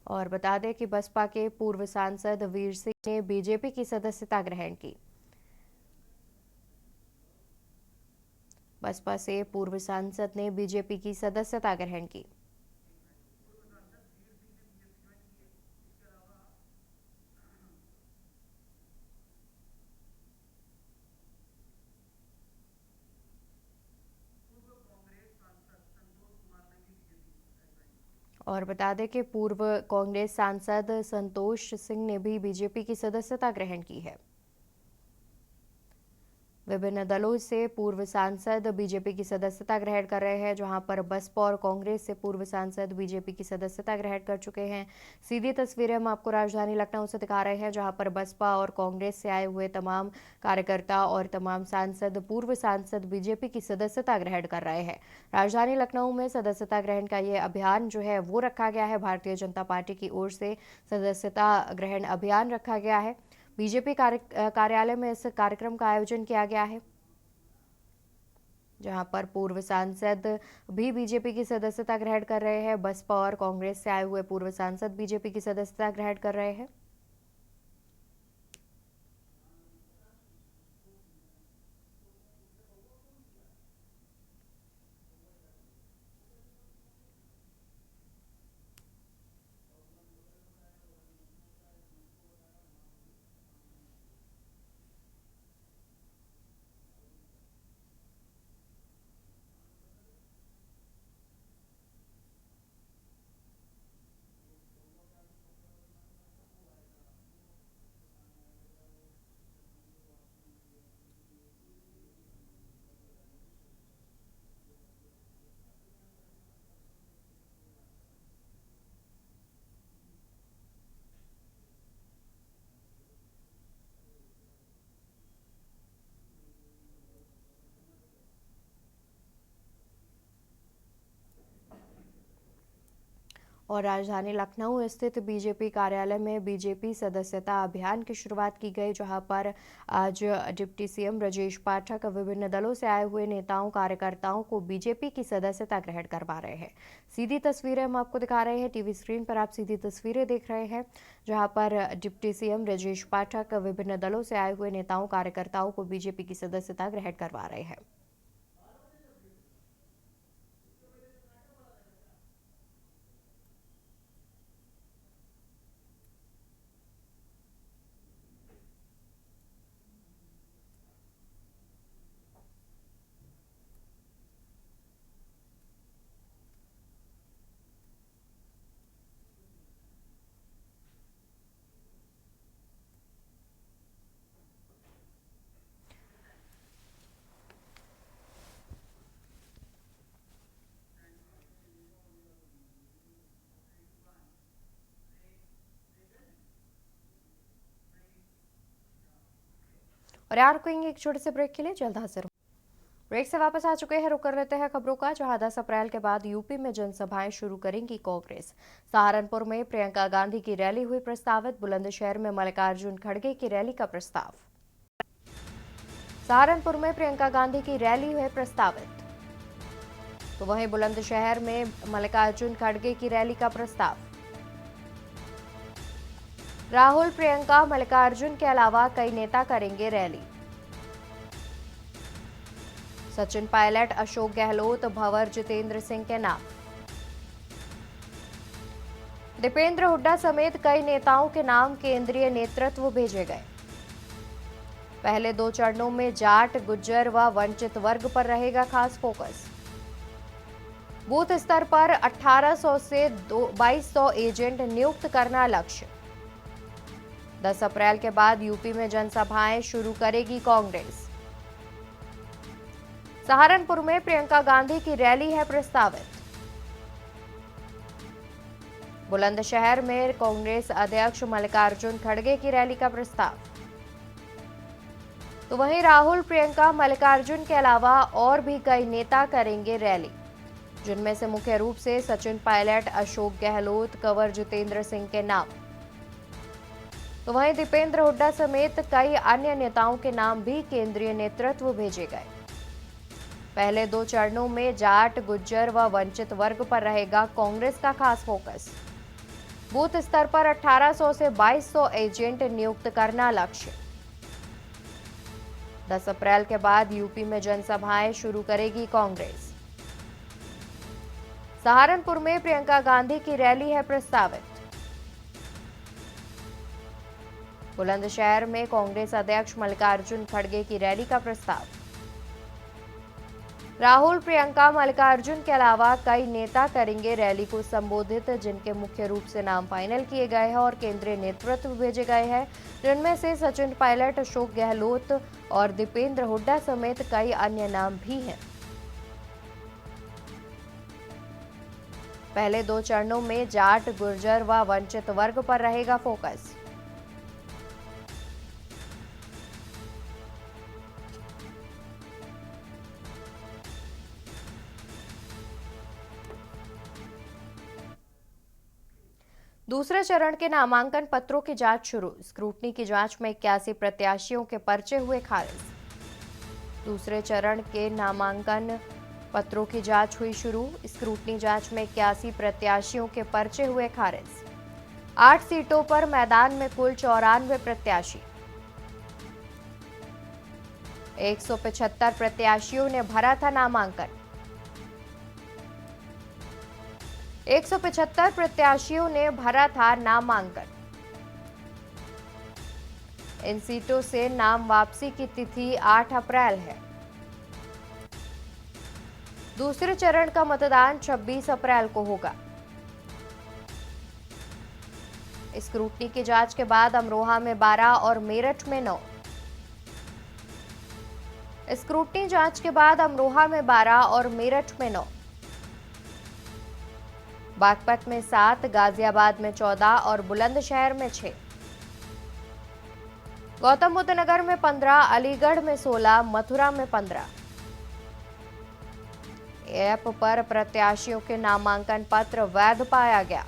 और बता दें कि बसपा के पूर्व सांसद वीर सिंह ने बीजेपी की सदस्यता ग्रहण की। बसपा से पूर्व सांसद ने बीजेपी की सदस्यता ग्रहण की। और बता दें कि पूर्व कांग्रेस सांसद संतोष सिंह ने भी बीजेपी की सदस्यता ग्रहण की है। विभिन्न दलों से पूर्व सांसद बीजेपी की सदस्यता ग्रहण कर रहे हैं, जहां पर बसपा और कांग्रेस से पूर्व सांसद बीजेपी की सदस्यता ग्रहण कर चुके हैं। सीधी तस्वीरें हम आपको राजधानी लखनऊ से दिखा रहे हैं, जहां पर बसपा और कांग्रेस से आए हुए तमाम कार्यकर्ता और तमाम सांसद, पूर्व सांसद बीजेपी की सदस्यता ग्रहण कर रहे हैं। राजधानी लखनऊ में सदस्यता ग्रहण का ये अभियान जो है वो रखा गया है। भारतीय जनता पार्टी की ओर से सदस्यता ग्रहण अभियान रखा गया है। बीजेपी कार्यालय में इस कार्यक्रम का आयोजन किया गया है, जहां पर पूर्व सांसद भी बीजेपी की सदस्यता ग्रहण कर रहे हैं। बसपा और कांग्रेस से आए हुए पूर्व सांसद बीजेपी की सदस्यता ग्रहण कर रहे हैं। और राजधानी लखनऊ स्थित बीजेपी कार्यालय में बीजेपी सदस्यता अभियान की शुरुआत की गई, जहां पर आज डिप्टी सीएम ब्रजेश पाठक विभिन्न दलों से आए हुए नेताओं, कार्यकर्ताओं को बीजेपी की सदस्यता ग्रहण करवा रहे हैं। सीधी तस्वीरें हम आपको दिखा रहे हैं। टीवी स्क्रीन पर आप सीधी तस्वीरें देख रहे हैं, जहां पर डिप्टी सीएम ब्रजेश पाठक विभिन्न दलों से आए हुए नेताओं, कार्यकर्ताओं को बीजेपी की सदस्यता ग्रहण करवा रहे हैं। और यार रुकेंगे एक छोटे से ब्रेक के लिए, जल्द हाजिर हूं। ब्रेक से वापस आ चुके हैं, रुक कर लेते हैं खबरों का। जहां 10 अप्रैल के बाद यूपी में जनसभाएं शुरू करेंगी कांग्रेस। सहारनपुर में प्रियंका गांधी की रैली हुई प्रस्तावित। बुलंदशहर में मल्लिकार्जुन खड़गे की रैली का प्रस्ताव। सहारनपुर में प्रियंका गांधी की रैली हुई प्रस्तावित, तो वहीं बुलंदशहर में मल्लिकार्जुन खड़गे की रैली का प्रस्ताव। राहुल, प्रियंका, मल्लिकार्जुन के अलावा कई नेता करेंगे रैली। सचिन पायलट, अशोक गहलोत, भंवर जितेंद्र सिंह के नाम। दीपेंद्र हुड्डा समेत कई नेताओं के नाम केंद्रीय नेतृत्व भेजे गए। पहले 2 चरणों में जाट, गुज्जर व वंचित वर्ग पर रहेगा खास फोकस। बूथ स्तर पर 1800 से 2200 एजेंट नियुक्त करना लक्ष्य। 10 अप्रैल के बाद यूपी में जनसभाएं शुरू करेगी कांग्रेस। सहारनपुर में प्रियंका गांधी की रैली है प्रस्तावित। बुलंदशहर में कांग्रेस अध्यक्ष मल्लिकार्जुन खड़गे की रैली का प्रस्ताव। तो वहीं राहुल, प्रियंका, मल्लिकार्जुन के अलावा और भी कई नेता करेंगे रैली, जिनमें से मुख्य रूप से सचिन पायलट, अशोक गहलोत, कंवर जितेंद्र सिंह के नाम। तो वहीं दीपेंद्र हुड्डा समेत कई अन्य नेताओं के नाम भी केंद्रीय नेतृत्व भेजे गए। पहले 2 चरणों में जाट, गुज्जर व वंचित वर्ग पर रहेगा कांग्रेस का खास फोकस। बूथ स्तर पर 1800 से 2200 एजेंट नियुक्त करना लक्ष्य। 10 अप्रैल के बाद यूपी में जनसभाएं शुरू करेगी कांग्रेस। सहारनपुर में प्रियंका गांधी की रैली है प्रस्तावित। बुलंदशहर में कांग्रेस अध्यक्ष मल्लिकार्जुन खड़गे की रैली का प्रस्ताव। राहुल, प्रियंका, मल्लिकार्जुन के अलावा कई नेता करेंगे रैली को संबोधित, जिनके मुख्य रूप से नाम फाइनल किए गए हैं और केंद्रीय नेतृत्व भेजे गए हैं, जिनमें से सचिन पायलट, अशोक गहलोत और दीपेंद्र हुड्डा समेत कई अन्य नाम भी हैं। पहले 2 चरणों में जाट, गुर्जर व वंचित वर्ग पर रहेगा फोकस। दूसरे चरण के नामांकन पत्रों की जांच शुरू। स्क्रूटनी की जांच में 81 प्रत्याशियों के पर्चे हुए खारिज। दूसरे चरण के नामांकन पत्रों की जांच हुई शुरू। स्क्रूटनी जांच में 81 प्रत्याशियों के पर्चे हुए खारिज। 8 सीटों पर मैदान में कुल 94 प्रत्याशी। 175 प्रत्याशियों ने भरा था नामांकन। 175 प्रत्याशियों ने भरा था नामांकन। इन सीटों से नाम वापसी की तिथि 8 अप्रैल है। दूसरे चरण का मतदान 26 अप्रैल को होगा। स्क्रूटनी की जांच के बाद अमरोहा में 12 और मेरठ में 9। स्क्रूटनी जांच के बाद अमरोहा में 12 और मेरठ में 9। बागपत में 7, गाजियाबाद में 14 और बुलंदशहर में 6। गौतम बुद्ध नगर में 15, अलीगढ़ में 16, मथुरा में 15। ऐप पर प्रत्याशियों के नामांकन पत्र वैध पाया गया।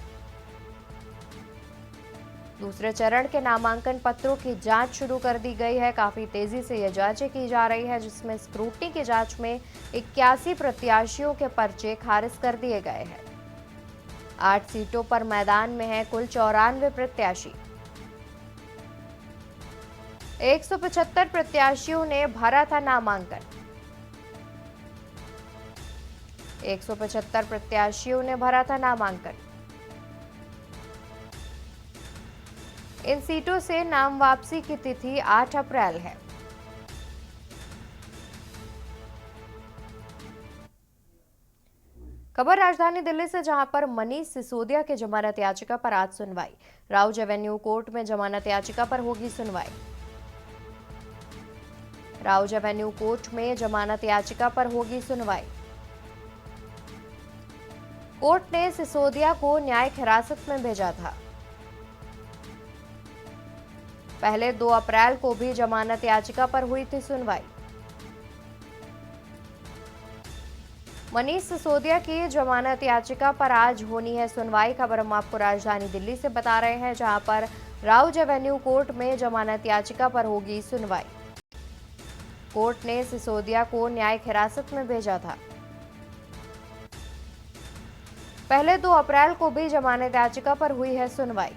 दूसरे चरण के नामांकन पत्रों की जांच शुरू कर दी गई है। काफी तेजी से यह जांचें की जा रही है, जिसमें स्क्रूटनी की जांच में 81 प्रत्याशियों के पर्चे खारिज कर दिए गए हैं। 8 सीटों पर मैदान में है कुल 94 प्रत्याशी। 175 प्रत्याशियों ने भरा था नामांकन। 175 प्रत्याशियों ने भरा था नामांकन। इन सीटों से नाम वापसी की तिथि 8 अप्रैल है। खबर राजधानी दिल्ली से, जहां पर मनीष सिसोदिया के जमानत याचिका पर आज सुनवाई। राउज एवेन्यू कोर्ट में जमानत याचिका पर होगी सुनवाई। राउज एवेन्यू कोर्ट में जमानत याचिका पर होगी सुनवाई। कोर्ट ने सिसोदिया को न्यायिक हिरासत में भेजा था। पहले 2 अप्रैल को भी जमानत याचिका पर हुई थी सुनवाई। मनीष सिसोदिया की जमानत याचिका पर आज होनी है सुनवाई। खबर हम आपको राजधानी दिल्ली से बता रहे हैं, जहां पर राउज एवेन्यू कोर्ट में जमानत याचिका पर होगी सुनवाई। कोर्ट ने सिसोदिया को न्यायिक हिरासत में भेजा था। पहले 2 अप्रैल को भी जमानत याचिका पर हुई है सुनवाई।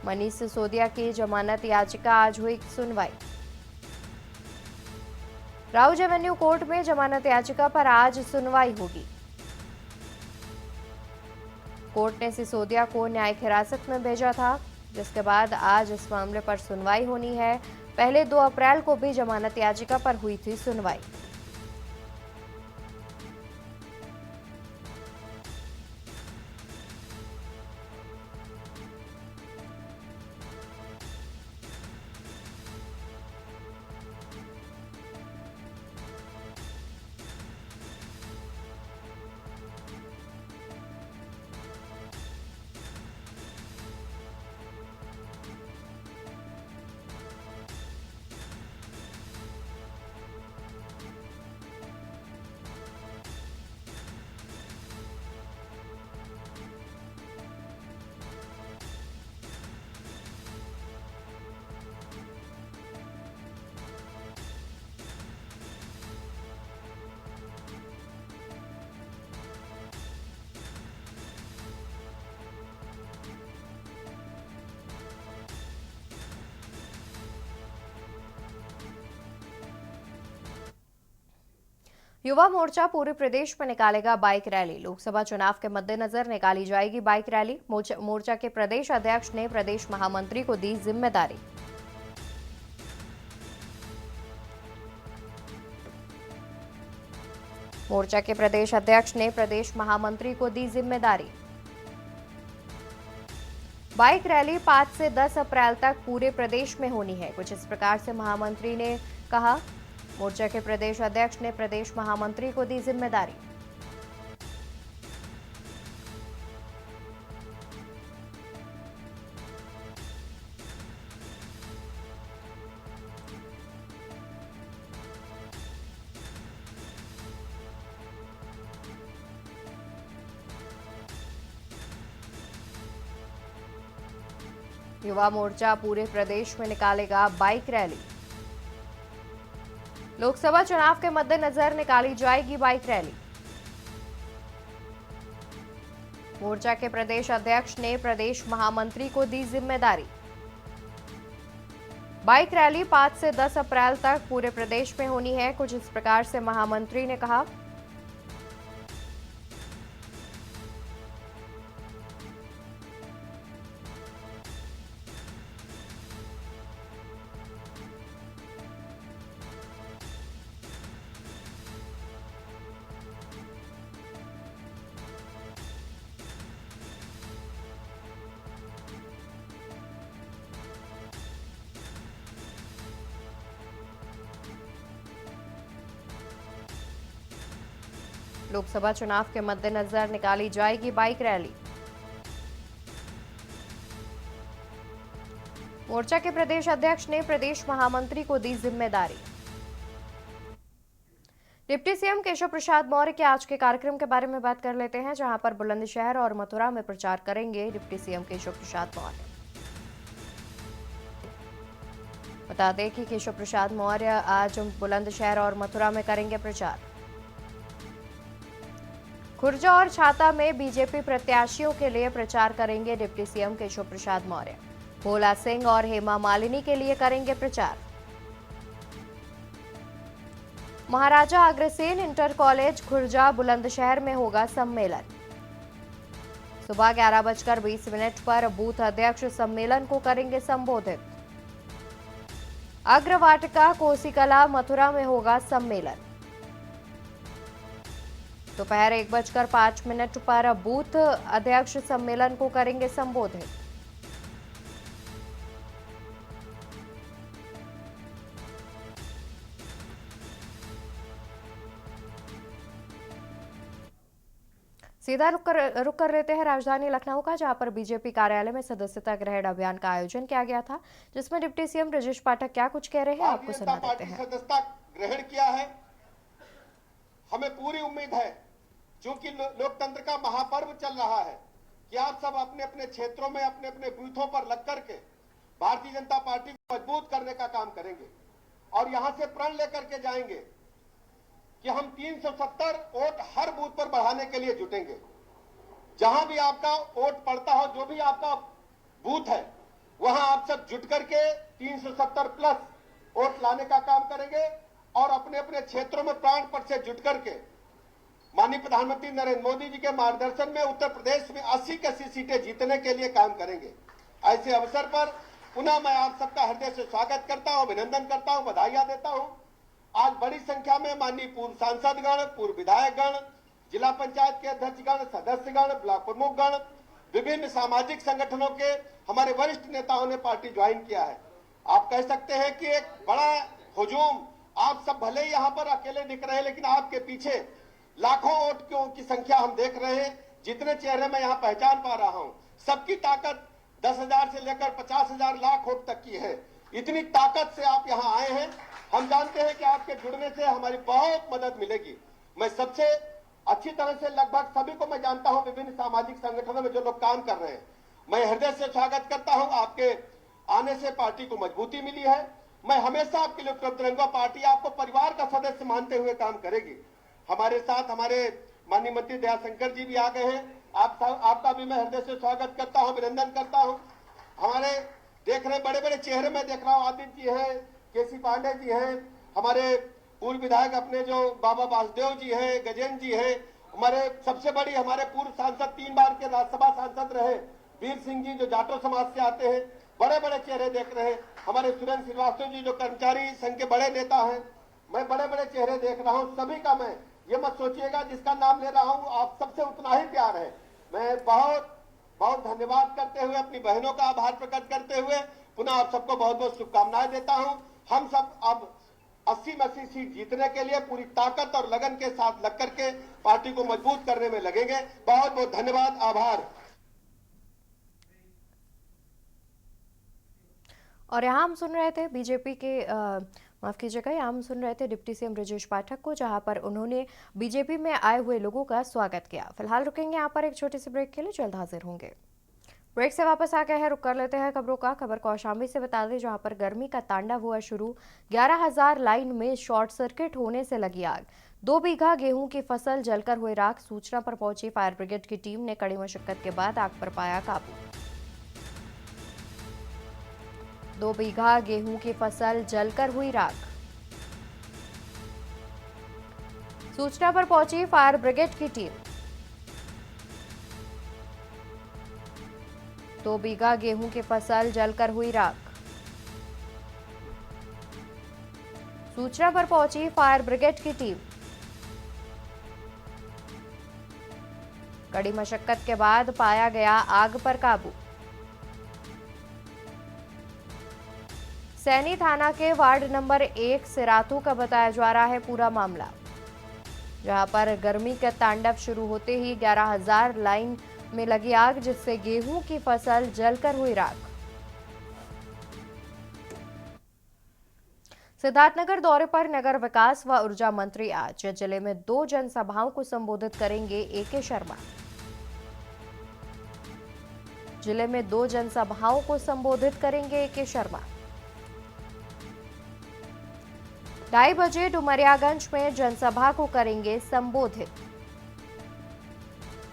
मनीष सिसोदिया की जमानत याचिका आज हुई सुनवाई। राउज एवेन्यू कोर्ट में जमानत याचिका पर आज सुनवाई होगी। कोर्ट ने सिसोदिया को न्यायिक हिरासत में भेजा था, जिसके बाद आज इस मामले पर सुनवाई होनी है। पहले 2 अप्रैल को भी जमानत याचिका पर हुई थी सुनवाई। युवा मोर्चा पूरे प्रदेश में निकालेगा बाइक रैली। लोकसभा चुनाव के मद्देनजर निकाली जाएगी बाइक रैली। मोर्चा के प्रदेश अध्यक्ष ने प्रदेश महामंत्री को दी जिम्मेदारी। मोर्चा के प्रदेश अध्यक्ष ने प्रदेश महामंत्री को दी जिम्मेदारी। बाइक रैली 5 से 10 अप्रैल तक पूरे प्रदेश में होनी है, कुछ इस प्रकार से महामंत्री ने कहा। मोर्चा के प्रदेश अध्यक्ष ने प्रदेश महामंत्री को दी जिम्मेदारी। युवा मोर्चा पूरे प्रदेश में निकालेगा बाइक रैली। लोकसभा चुनाव के मद्देनजर निकाली जाएगी बाइक रैली। मोर्चा के प्रदेश अध्यक्ष ने प्रदेश महामंत्री को दी जिम्मेदारी। बाइक रैली 5 से 10 अप्रैल तक पूरे प्रदेश में होनी है, कुछ इस प्रकार से महामंत्री ने कहा। लोकसभा चुनाव के मद्देनजर निकाली जाएगी बाइक रैली। मोर्चा के प्रदेश अध्यक्ष ने प्रदेश महामंत्री को दी जिम्मेदारी। डिप्टी सीएम केशव प्रसाद मौर्य के आज के कार्यक्रम के बारे में बात कर लेते हैं, जहां पर बुलंदशहर और मथुरा में प्रचार करेंगे डिप्टी सीएम केशव प्रसाद मौर्य। बता दें कि केशव प्रसाद मौर्य आज बुलंदशहर और मथुरा में करेंगे प्रचार। खुर्जा और छाता में बीजेपी प्रत्याशियों के लिए प्रचार करेंगे डिप्टी सीएम केशव प्रसाद मौर्य। भोला सिंह और हेमा मालिनी के लिए करेंगे प्रचार। महाराजा अग्रसेन इंटर कॉलेज खुर्जा बुलंदशहर में होगा सम्मेलन। सुबह 11:20 पर बूथ अध्यक्ष सम्मेलन को करेंगे संबोधित। अग्रवाटिका कोसीकला मथुरा में होगा सम्मेलन। दोपहर 1:05 पर बूथ अध्यक्ष सम्मेलन को करेंगे संबोधित। सीधा रुक कर लेते हैं राजधानी लखनऊ का, जहां पर बीजेपी कार्यालय में सदस्यता ग्रहण अभियान का आयोजन किया गया था, जिसमें डिप्टी सीएम ब्रजेश पाठक क्या कुछ कह रहे हैं आपको सुना देते हैं। सदस्यता ग्रहण किया है। हमें पूरी उम्मीद है, क्योंकि लोकतंत्र का महापर्व चल रहा है, कि आप सब अपने अपने क्षेत्रों में अपने अपने बूथों पर लग करके भारतीय जनता पार्टी को मजबूत करने का काम करेंगे और यहां से प्रण लेकर के जाएंगे कि हम 370 वोट हर बूथ पर बढ़ाने के लिए जुटेंगे। जहां भी आपका वोट पड़ता हो, जो भी आपका बूथ है, वहां आप सब जुट करके 370 प्लस वोट लाने का काम करेंगे और अपने अपने क्षेत्रों में प्राण पट से जुट करके माननीय प्रधानमंत्री नरेंद्र मोदी जी के मार्गदर्शन में उत्तर प्रदेश में 80 की 80 सीटें जीतने के लिए काम करेंगे। ऐसे अवसर पर पुनः मैं आप सबका हृदय से स्वागत करता हूं, अभिनंदन करता हूं, बधाइयां देता हूं। आज बड़ी संख्या में माननीय पूर्व सांसदगण, पूर्व विधायकगण, जिला पंचायत के अध्यक्षगण, सदस्यगण, ब्लॉक प्रमुखगण, विभिन्न सामाजिक संगठनों के हमारे वरिष्ठ नेताओं ने पार्टी ज्वाइन किया है। आप कह सकते हैं कि एक बड़ा हुजूम, आप सब भले ही यहाँ पर अकेले दिख रहे हैं, लेकिन आपके पीछे लाखों वोटों की संख्या हम देख रहे हैं। जितने चेहरे मैं यहाँ पहचान पा रहा हूँ, सबकी ताकत 10,000 से लेकर 50,000 लाख वोट तक की है। इतनी ताकत से आप यहाँ आए हैं। हम जानते हैं कि आपके जुड़ने से हमारी बहुत मदद मिलेगी। मैं सबसे अच्छी तरह से लगभग सभी को मैं जानता हूँ, विभिन्न सामाजिक संगठनों में जो लोग काम कर रहे हैं, मैं हृदय से स्वागत करता हूँ। आपके आने से पार्टी को मजबूती मिली है। मैं हमेशा आपके लिए उपलब्ध रहूंगा। पार्टी आपको परिवार का सदस्य मानते हुए काम करेगी। हमारे साथ हमारे माननीय मंत्री दयाशंकर जी भी आ गए हैं। आपका भी मैं हृदय से स्वागत करता हूं, अभिनंदन करता हूं। हमारे देख रहे बड़े बड़े चेहरे में देख रहा हूं, आदित्य जी हैं, केसी पांडे जी हैं, हमारे पूर्व विधायक अपने जो बाबा वासुदेव जी हैं, गजेंद्र जी हैं, हमारे सबसे बड़ी हमारे पूर्व सांसद 3 बार के राज्यसभा सांसद रहे वीर सिंह जी जो जाटो समाज से आते हैं। बड़े बड़े चेहरे देख रहे हैं। हमारे सुरेंद्र श्रीवास्तव जी जो कर्मचारी संघ के बड़े नेता हैं। मैं बड़े बड़े चेहरे देख रहा हूं। सभी का मैं ये मत सोचिएगा जिसका नाम ले रहा हूं आप सबसे उतना ही प्यार है। मैं बहुत बहुत धन्यवाद करते हुए, अपनी बहनों का आभार प्रकट करते हुए पुनः आप सबको बहुत बहुत शुभकामनाएं देता हूं। हम सब अब 80 में 80 सीट जीतने के लिए पूरी ताकत और लगन के साथ लग करके पार्टी को मजबूत करने में लगेंगे। बहुत बहुत धन्यवाद, आभार। और यहाँ हम सुन रहे थे बीजेपी के माफ कीजिएगा, यहाँ हम सुन रहे थे डिप्टी सीएम ब्रजेश पाठक को, जहां पर उन्होंने बीजेपी में आए हुए लोगों का स्वागत किया। फिलहाल रुकेंगे यहाँ पर एक छोटे से ब्रेक के लिए, जल्द हाजिर होंगे। ब्रेक से वापस आ गए हैं, रुक कर लेते हैं खबरों का। खबर कौशाम्बी से बता दें, जहां पर गर्मी का तांडव हुआ शुरू। 11,000 लाइन में शॉर्ट सर्किट होने से लगी आग। 2 बीघा गेहूं की फसल जलकर हुए राख। सूचना पर पहुंची फायर ब्रिगेड की टीम ने कड़ी मशक्कत के बाद आग पर पाया काबू। 2 बीघा गेहूं की फसल जलकर हुई राख। सूचना पर पहुंची फायर ब्रिगेड की टीम। 2 बीघा गेहूं की फसल जलकर हुई राख। सूचना पर पहुंची फायर ब्रिगेड की टीम। कड़ी मशक्कत के बाद पाया गया आग पर काबू। सैनी थाना के वार्ड नंबर 1 सिरातू का बताया जा रहा है पूरा मामला, जहां पर गर्मी का तांडव शुरू होते ही 11,000 लाइन में लगी आग, जिससे गेहूं की फसल जलकर हुई राख। सिद्धार्थनगर दौरे पर नगर विकास व ऊर्जा मंत्री आज जिले में 2 जनसभाओं को संबोधित करेंगे AK शर्मा। जिले में 2 जनसभाओं को संबोधित करेंगे AK शर्मा। 2:30 बजे डुमरियागंज में जनसभा को करेंगे संबोधित।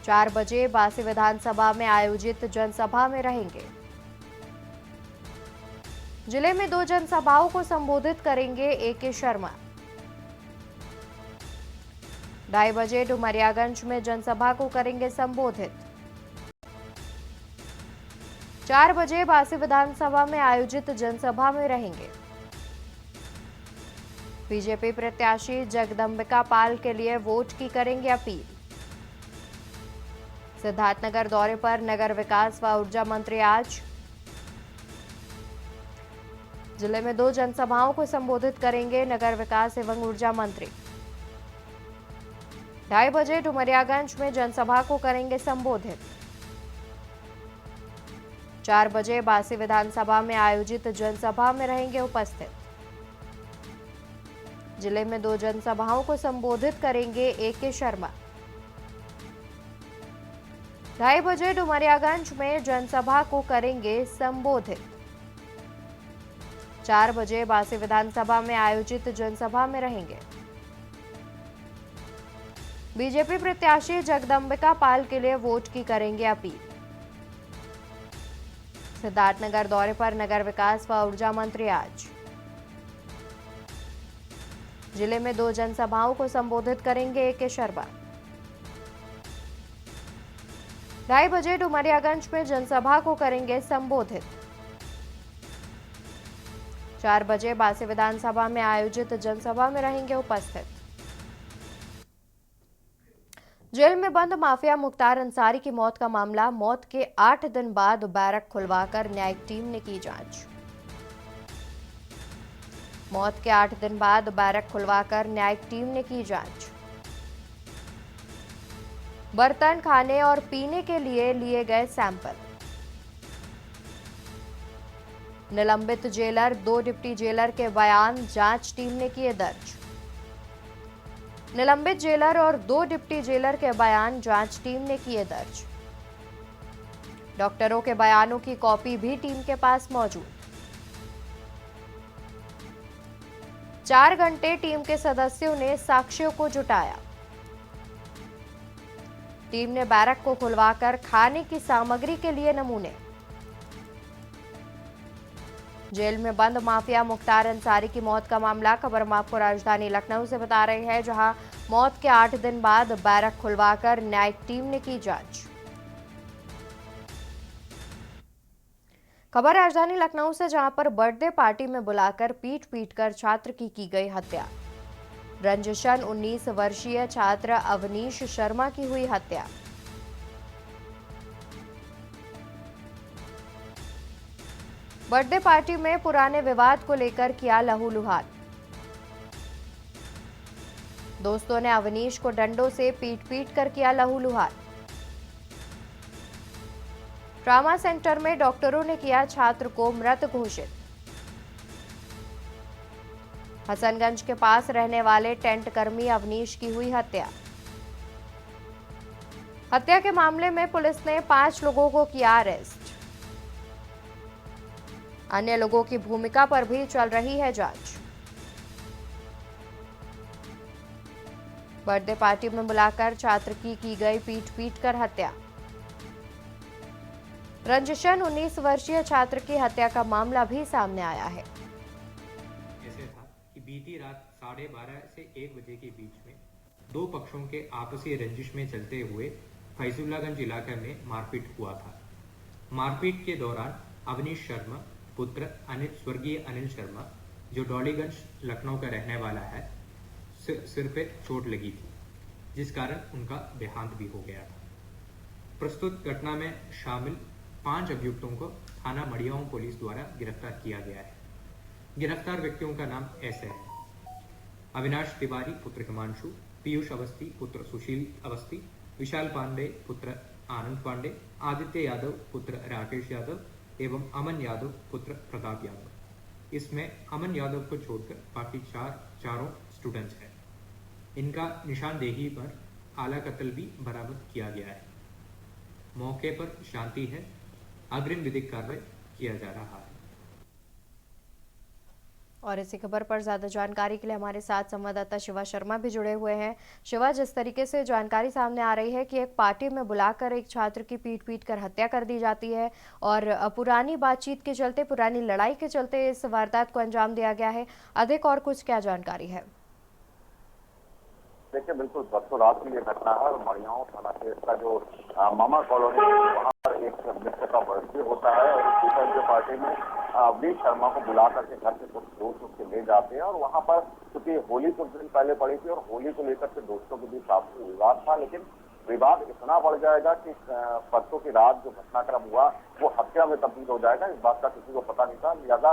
4 बजे बासी विधानसभा में आयोजित जनसभा में रहेंगे। जिले में 2 जनसभाओं को संबोधित करेंगे AK शर्मा। 2:30 बजे डुमरियागंज में जनसभा को करेंगे संबोधित। 4 बजे बासी विधानसभा में आयोजित जनसभा में रहेंगे। बीजेपी प्रत्याशी जगदंबिका पाल के लिए वोट की करेंगे अपील। सिद्धार्थनगर दौरे पर नगर विकास व ऊर्जा मंत्री आज जिले में 2 जनसभाओं को संबोधित करेंगे नगर विकास एवं ऊर्जा मंत्री। 2:30 बजे डुमरियागंज में जनसभा को करेंगे संबोधित। 4 बजे बासी विधानसभा में आयोजित जनसभा में रहेंगे उपस्थित। जिले में 2 जनसभाओं को संबोधित करेंगे ए.के. शर्मा। 2:30 बजे डुमरियागंज में जनसभा को करेंगे संबोधित। 4 बजे बासी विधानसभा में आयोजित जनसभा में रहेंगे। बीजेपी प्रत्याशी जगदंबिका पाल के लिए वोट की करेंगे अपील। सिद्धार्थनगर दौरे पर नगर विकास व ऊर्जा मंत्री आज। जिले में 2 जनसभाओं को संबोधित करेंगे ए.के. शर्मा। 2:30 बजे डुमरियागंज में जनसभा को करेंगे संबोधित। 4 बजे बासी विधानसभा में आयोजित जनसभा में रहेंगे उपस्थित। जेल में बंद माफिया मुख्तार अंसारी की मौत का मामला, मौत के 8 दिन बाद बैरक खुलवाकर न्यायिक टीम ने की जांच। मौत के 8 दिन बाद बैरक खुलवाकर न्यायिक टीम ने की जांच। बर्तन, खाने और पीने के लिए गए सैंपल। निलंबित जेलर, 2 डिप्टी जेलर के बयान जांच टीम ने किए दर्ज। निलंबित जेलर और 2 डिप्टी जेलर के बयान जांच टीम ने किए दर्ज। डॉक्टरों के बयानों की कॉपी भी टीम के पास मौजूद। 4 घंटे टीम के सदस्यों ने साक्ष्यों को जुटाया। टीम ने बैरक को खुलवाकर खाने की सामग्री के लिए नमूने। जेल में बंद माफिया मुख्तार अंसारी की मौत का मामला, खबर हम आपको राजधानी लखनऊ से बता रहे हैं, जहां मौत के 8 दिन बाद बैरक खुलवाकर न्यायिक टीम ने की जांच। खबर राजधानी लखनऊ से, जहां पर बर्थडे पार्टी में बुलाकर पीट कर छात्र की गई हत्या। रंजिशन 19 वर्षीय छात्र अवनीश शर्मा की हुई हत्या। बर्थडे पार्टी में पुराने विवाद को लेकर किया लहूलुहान। दोस्तों ने अवनीश को डंडों से पीट कर किया लहूलुहान। ट्रॉमा सेंटर में डॉक्टरों ने किया छात्र को मृत घोषित। हसनगंज के पास रहने वाले टेंट कर्मी अवनीश की हुई हत्या। हत्या के मामले में पुलिस ने 5 लोगों को किया अरेस्ट। अन्य लोगों की भूमिका पर भी चल रही है जांच। बर्थडे पार्टी में बुलाकर छात्र की गई पीट कर हत्या। रंजिशन 19 वर्षीय छात्र की हत्या का मामला भी सामने आया है। ऐसे था कि बीती रात 12:30 से 1 बजे के बीच में 2 पक्षों के आपसी रंजिश में चलते हुए फैजुल्लागंज इलाके में मारपीट हुआ था। मारपीट के दौरान अवनीश शर्मा पुत्र स्वर्गीय अनिल शर्मा, जो डॉलीगंज लखनऊ का रहने वाला है, सिर पे चोट लगी थी, जिस कारण उनका देहांत भी हो गया था। प्रस्तुत घटना में शामिल 5 अभियुक्तों को थाना मड़ियाओं पुलिस द्वारा गिरफ्तार किया गया है। गिरफ्तार व्यक्तियों का नाम ऐसे है: अविनाश तिवारी पुत्र हिमांशु, पीयूष अवस्थी पुत्र सुशील अवस्थी, विशाल पांडे पुत्र आनंद पांडे, आदित्य यादव पुत्र राकेश यादव एवं अमन यादव पुत्र प्रताप यादव। इसमें अमन यादव को छोड़कर बाकी चारों स्टूडेंट्स हैं। इनका निशानदेही पर आला कत्ल भी बरामद किया गया है। मौके पर शांति है, अग्रिम विधिक कार्रवाई किया जा रहा है। और इसी खबर पर ज्यादा जानकारी के लिए हमारे साथ संवाददाता शिवा शर्मा भी जुड़े हुए हैं। शिवा, जिस तरीके से जानकारी सामने आ रही है कि एक पार्टी में बुलाकर एक छात्र की पीट कर हत्या कर दी जाती है और पुरानी बातचीत के चलते, पुरानी लड़ाई के चलते इस वारदात को अंजाम दिया गया है, अधिक और कुछ क्या जानकारी है? देखिए, बिल्कुल परसों रात की ये घटना है और मड़ियाओं थाना क्षेत्र का जो मामा कॉलोनी वहाँ पर एक मित्र का बर्थडे होता है और इसी बर्थडे पार्टी में अवनीश शर्मा को बुला करके घर से कुछ दोस्त उसके ले जाते हैं और वहाँ पर क्योंकि होली कुछ दिन पहले पड़ी थी और होली को लेकर के दोस्तों के बीच आपसी विवाद था, लेकिन विवाद इतना बढ़ जाएगा कि परसों की रात जो घटनाक्रम हुआ वो हत्या में तब्दील हो जाएगा। इस बात का किसी को पता नहीं था, लिहाजा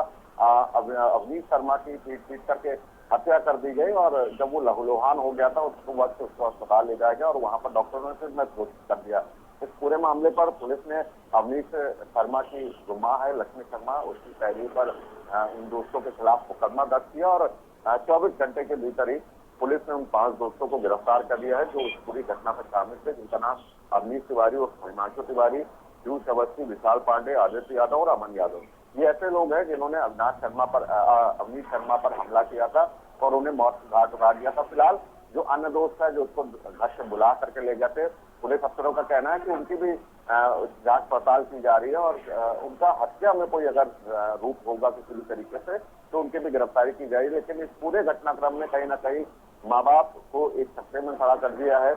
अवनीश शर्मा की पीट करके हत्या कर दी गई और जब वो लहूलुहान हो गया था उसको वक्त उसको अस्पताल ले जाया गया और वहां पर डॉक्टरों ने फिर मृत घोषित कर दिया। इस पूरे मामले पर पुलिस ने अवनीश शर्मा की जो मां है लक्ष्मी शर्मा उसकी पैरवी पर इन दोस्तों के खिलाफ मुकदमा दर्ज किया और 24 घंटे के भीतर ही पुलिस ने उन 5 दोस्तों को गिरफ्तार कर लिया है जो इस पूरी घटना में शामिल थे, जिनका नाम अवनीश तिवारी और हिमांशु तिवारी, पीयूष अवस्थी, विशाल पांडे, आदित्य यादव और अमन यादव। ये ऐसे लोग हैं जिन्होंने अवनीश शर्मा पर हमला किया था और उन्हें मौत के घाट उतार दिया था। फिलहाल जो अन्य दोस्त है जो उसको घर से बुला करके ले गए थे, पुलिस अफसरों का कहना है कि उनकी भी जांच पड़ताल की जा रही है और उनका हत्या में कोई अगर रूप होगा किसी भी तरीके से तो उनकी भी गिरफ्तारी की जाएगी। लेकिन इस पूरे घटनाक्रम में कहीं ना कहीं माँ बाप को एक छक्के में खड़ा कर दिया है,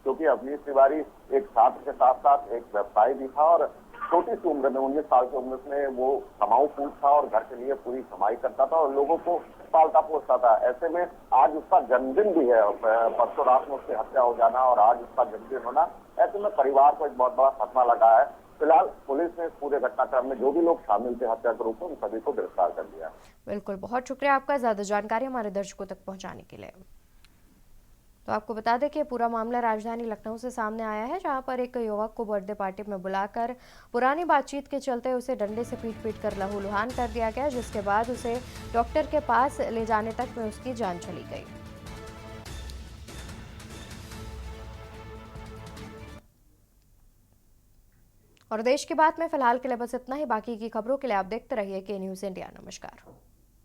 क्योंकि अवनीश तिवारी एक छात्र के साथ साथ एक व्यवसायी भी था और छोटी सी उम्र में 19 साल की उम्र में वो कमाऊ पूछ था और घर के लिए पूरी कमाई करता था और लोगों को पालता पोसता था। ऐसे में आज उसका जन्मदिन भी है, परसों रात में उसकी हत्या हो जाना और आज उसका जन्मदिन होना, ऐसे में परिवार को एक बहुत बड़ा सदमा लगा है। फिलहाल पुलिस ने इस पूरे घटनाक्रम में जो भी लोग शामिल थे हत्या के रूप में उन सभी को गिरफ्तार कर लिया। बिल्कुल, बहुत शुक्रिया आपका ज्यादा जानकारी हमारे दर्शकों तक पहुंचाने के लिए। तो आपको बता दें कि पूरा मामला राजधानी लखनऊ से सामने आया है, जहां पर एक युवक को बर्थडे पार्टी में बुलाकर पुरानी बातचीत के चलते उसे डंडे से पीट कर लहूलुहान कर दिया गया, जिसके बाद उसे डॉक्टर के पास ले जाने तक में उसकी जान चली गई। और देश की बात में फिलहाल के लिए बस इतना ही। बाकी की खबरों के लिए आप देखते रहिए के न्यूज़ इंडिया। नमस्कार।